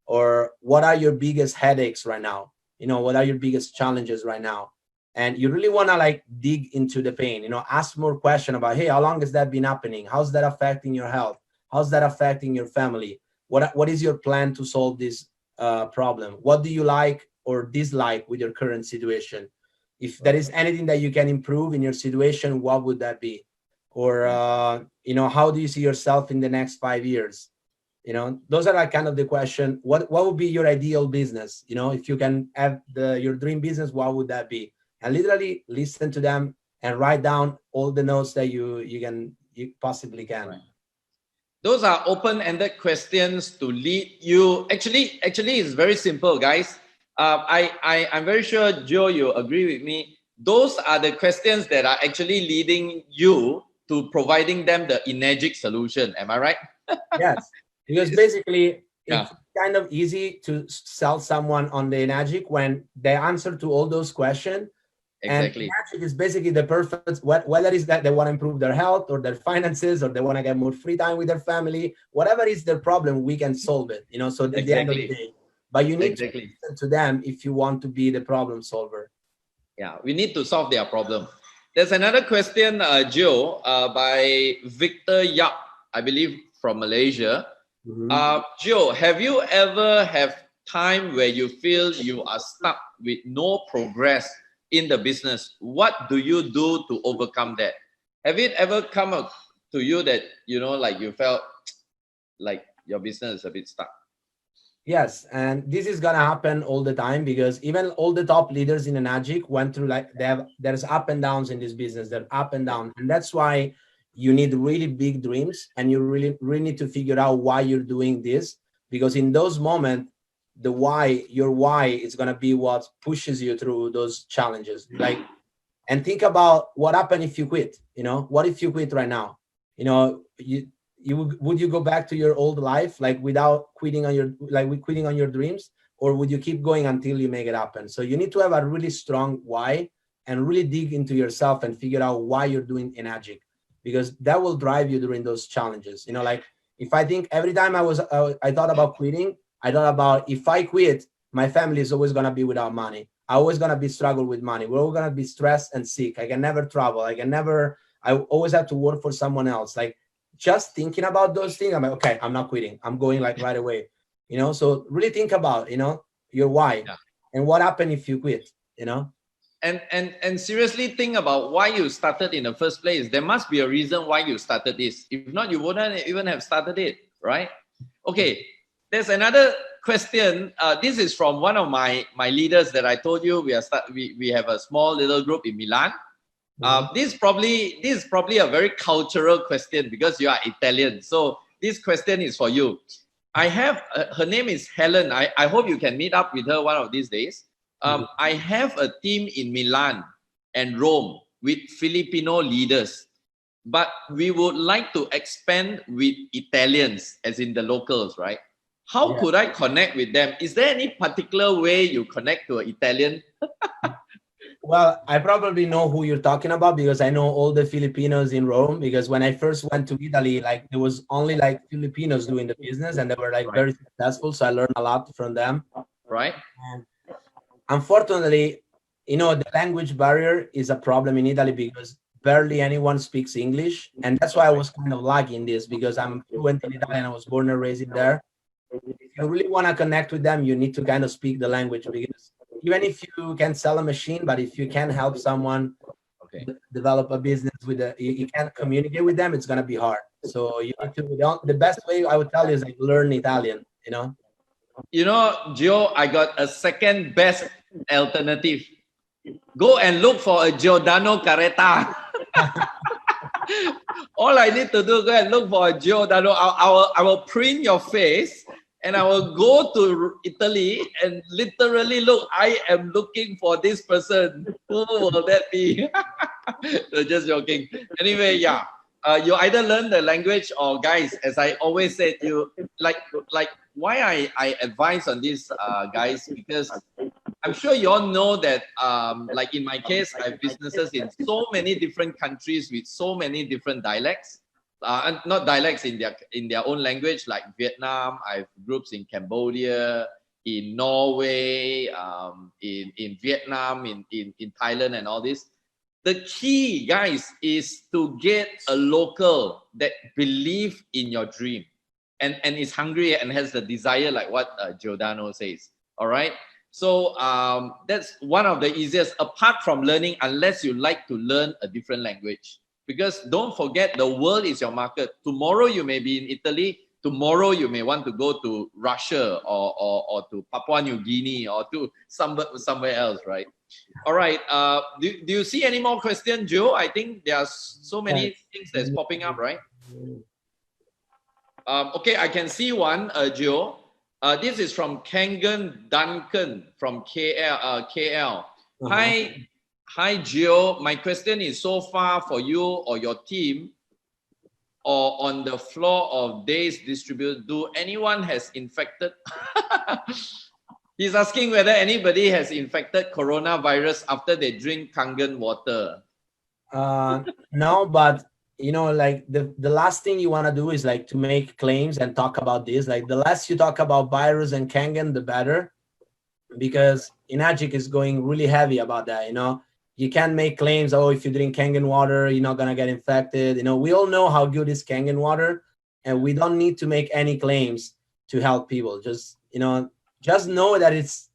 Or what are your biggest headaches right now? You know, what are your biggest challenges right now? And you really want to like dig into the pain, you know, ask more questions about, hey, how long has that been happening? How's that affecting your health? How's that affecting your family? What is your plan to solve this problem? What do you like or dislike with your current situation? If there is anything that you can improve in your situation, what would that be? Or, you know, how do you see yourself in the next 5 years? You know, those are like kind of the question. What would be your ideal business? You know, if you can have your dream business, what would that be? And literally listen to them and write down all the notes that you possibly can. Right. Those are open-ended questions to lead you. Actually, it's very simple, guys. I'm very sure, Joe, you agree with me. Those are the questions that are actually leading you to providing them the Enagic solution. Am I right? Yes, because basically it's kind of easy to sell someone on the Enagic when they answer to all those questions. Exactly. And Enagic is basically the perfect, whether it's that they want to improve their health or their finances, or they want to get more free time with their family, whatever is their problem, we can solve it, you know, so at the end of the day. But you need to listen to them if you want to be the problem solver. Yeah, we need to solve their problem. There's another question, Joe, by Victor Yap, I believe from Malaysia. Joe, have you ever have time where you feel you are stuck with no progress in the business? What do you do to overcome that? Have it ever come up to you that, you know, like you felt like your business is a bit stuck? Yes, and this is gonna happen all the time because even all the top leaders in Enagic went through like there's up and downs in this business. They're up and down, and that's why you need really big dreams, and you really need to figure out why you're doing this, because in those moments, your why is gonna be what pushes you through those challenges. Like, and think about what happened if you quit. You know, what if you quit right now? You know, would you go back to your old life like without quitting on your quitting on your dreams, or would you keep going until you make it happen? So you need to have a really strong why and really dig into yourself and figure out why you're doing Enagic, because that will drive you during those challenges. You know, like if I think every time I thought about quitting, I thought about if I quit, my family is always gonna be without money. I'm always gonna be struggle with money. We're all gonna be stressed and sick. I can never travel. I always have to work for someone else. Like, just thinking about those things, I'm like, okay, I'm not quitting. I'm going like right away. You know, so really think about, you know, your why and what happened if you quit, you know? And seriously think about why you started in the first place. There must be a reason why you started this. If not, you wouldn't even have started it, right? Okay, there's another question. This is from one of my leaders that I told you we have a small little group in Milan. This is probably a very cultural question because you are Italian. So this question is for you. I have her name is Helen. I hope you can meet up with her one of these days. I have a team in Milan and Rome with Filipino leaders, but we would like to expand with Italians, as in the locals, right? How could I connect with them? Is there any particular way you connect to an Italian? Well, I probably know who you're talking about because I know all the Filipinos in Rome, because when I first went to Italy, like there was only like Filipinos doing the business and they were like very successful. So I learned a lot from them. Right. And unfortunately, you know, the language barrier is a problem in Italy because barely anyone speaks English. And that's why I was kind of lucky in this, because I'm fluent in Italian. I was born and raised in there. If you really want to connect with them, you need to kind of speak the language, because even if you can sell a machine, but if you can help someone develop a business you can't communicate with them, it's going to be hard. So you need to, the best way I would tell you is like learn Italian, you know? You know, Gio, I got a second best alternative. Go and look for a Giordano Carretta. All I need to do, go and look for a Giordano. I will print your face and I will go to Italy and literally look, I am looking for this person. Who will that be? So just joking. Anyway, yeah. You either learn the language or, guys, as I always said, you like why I advise on this, guys, because I'm sure you all know that, like in my case, I have businesses in so many different countries with so many different dialects. And not dialects in their own language, like Vietnam. I have groups in Cambodia, in Norway, in Vietnam, in Thailand, and all this. The key, guys, is to get a local that believe in your dream and is hungry and has the desire, like what Giordano says. All right. So that's one of the easiest, apart from learning, unless you like to learn a different language. Because don't forget, the world is your market. Tomorrow you may be in Italy. Tomorrow you may want to go to Russia or to Papua New Guinea or to somewhere else, right? All right. Do you see any more questions, Joe? I think there are so many things that's popping up, right? Okay, I can see one, Joe. This is from Kangan Duncan from KL. Hi, Gio. My question is, so far for you or your team or on the floor of days distributed, do anyone has infected? He's asking whether anybody has infected coronavirus after they drink Kangen water. No, but you know, like the last thing you want to do is like to make claims and talk about this. Like the less you talk about virus and Kangen, the better, because Enagic is going really heavy about that. You know, you can't make claims. Oh, if you drink Kangen water, you're not gonna get infected. You know, we all know how good is Kangen water, and we don't need to make any claims to help people. Just, you know, just know that it's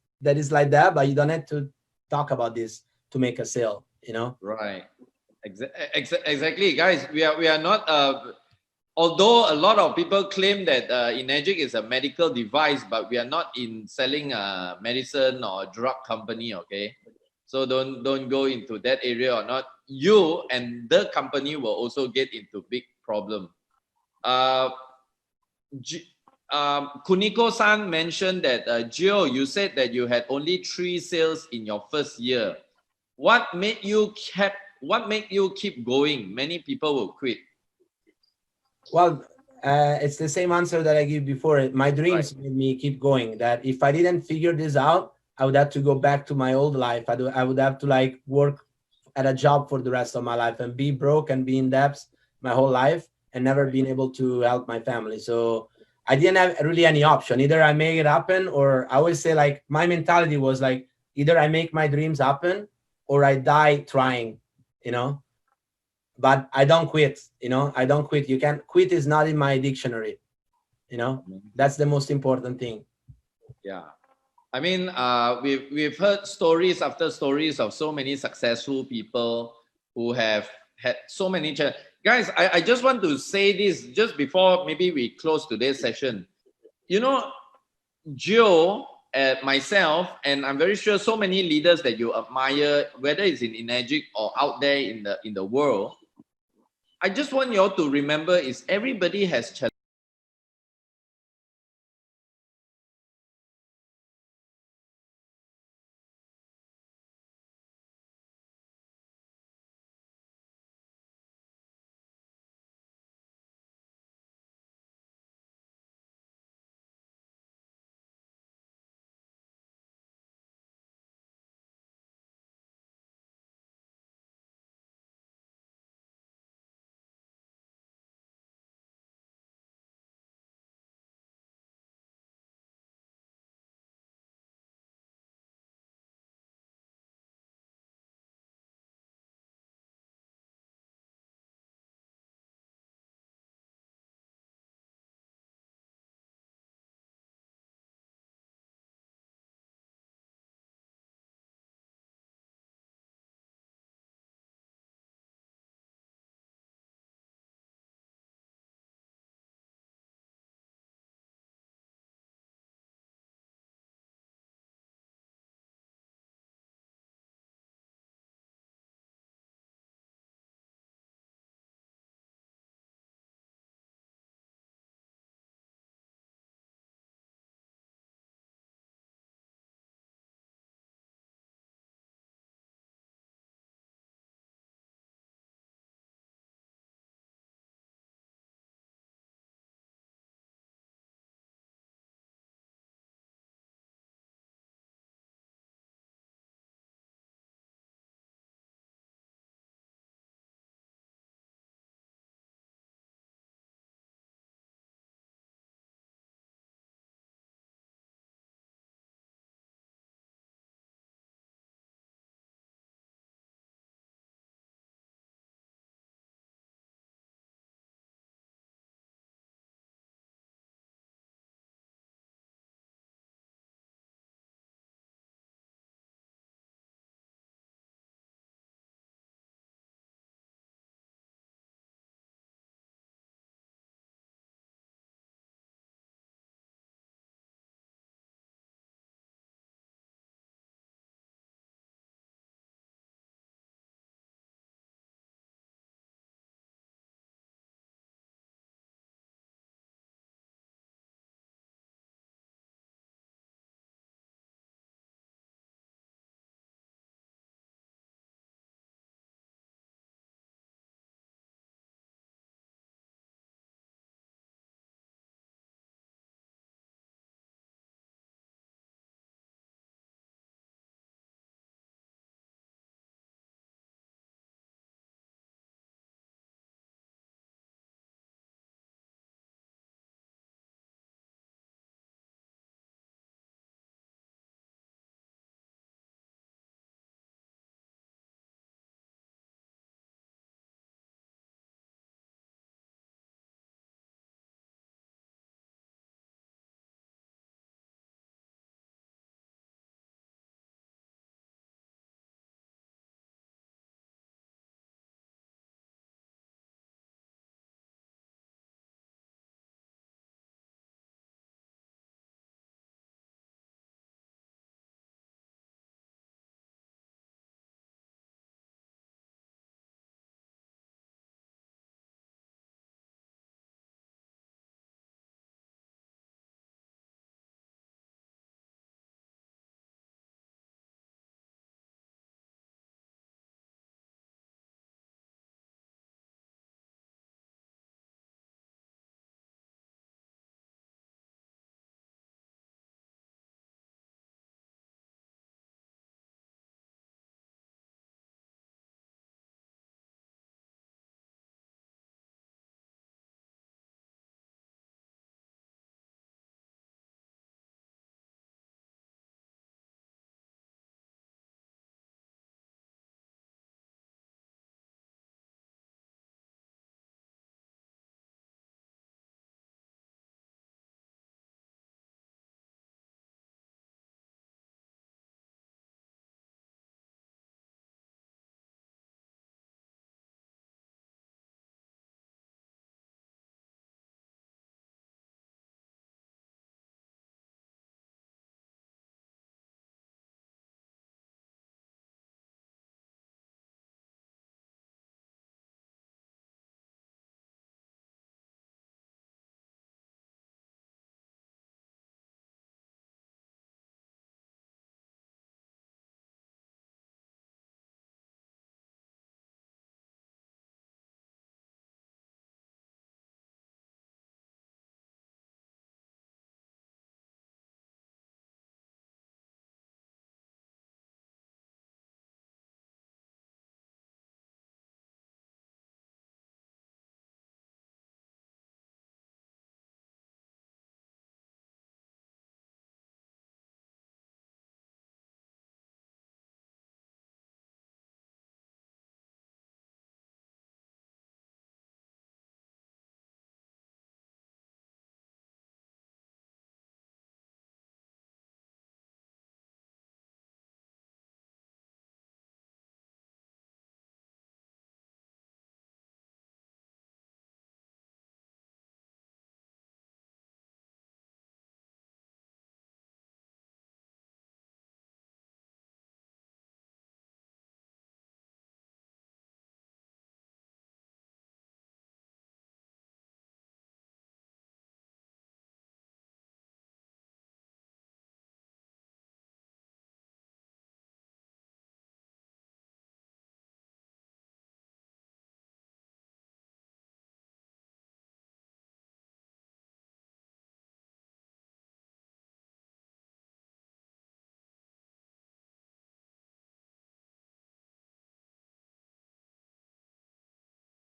like that, but you don't have to talk about this to make a sale. You know, right? Exactly, guys. We are not although a lot of people claim that Enagic is a medical device, but we are not in selling a medicine or a drug company, okay? So don't go into that area or not. You and the company will also get into big problem. Kuniko-san mentioned that, Gio, you said that you had only 3 sales in your first year. What made you keep going? Many people will quit. Well, it's the same answer that I gave before. My dreams made me keep going. That if I didn't figure this out, I would have to go back to my old life. I would have to like work at a job for the rest of my life and be broke and be in debt my whole life and never been able to help my family. So I didn't have really any option. Either I make it happen, or I always say like my mentality was like either I make my dreams happen or I die trying, you know. But I don't quit, you know. I don't quit. You can't quit is not in my dictionary, you know. That's the most important thing. Yeah. I mean, we've heard stories after stories of so many successful people who have had so many challenges. Guys, I just want to say this just before maybe we close today's session. You know, Gio, myself, and I'm very sure so many leaders that you admire, whether it's in Enagic or out there in the world, I just want you all to remember is everybody has challenges.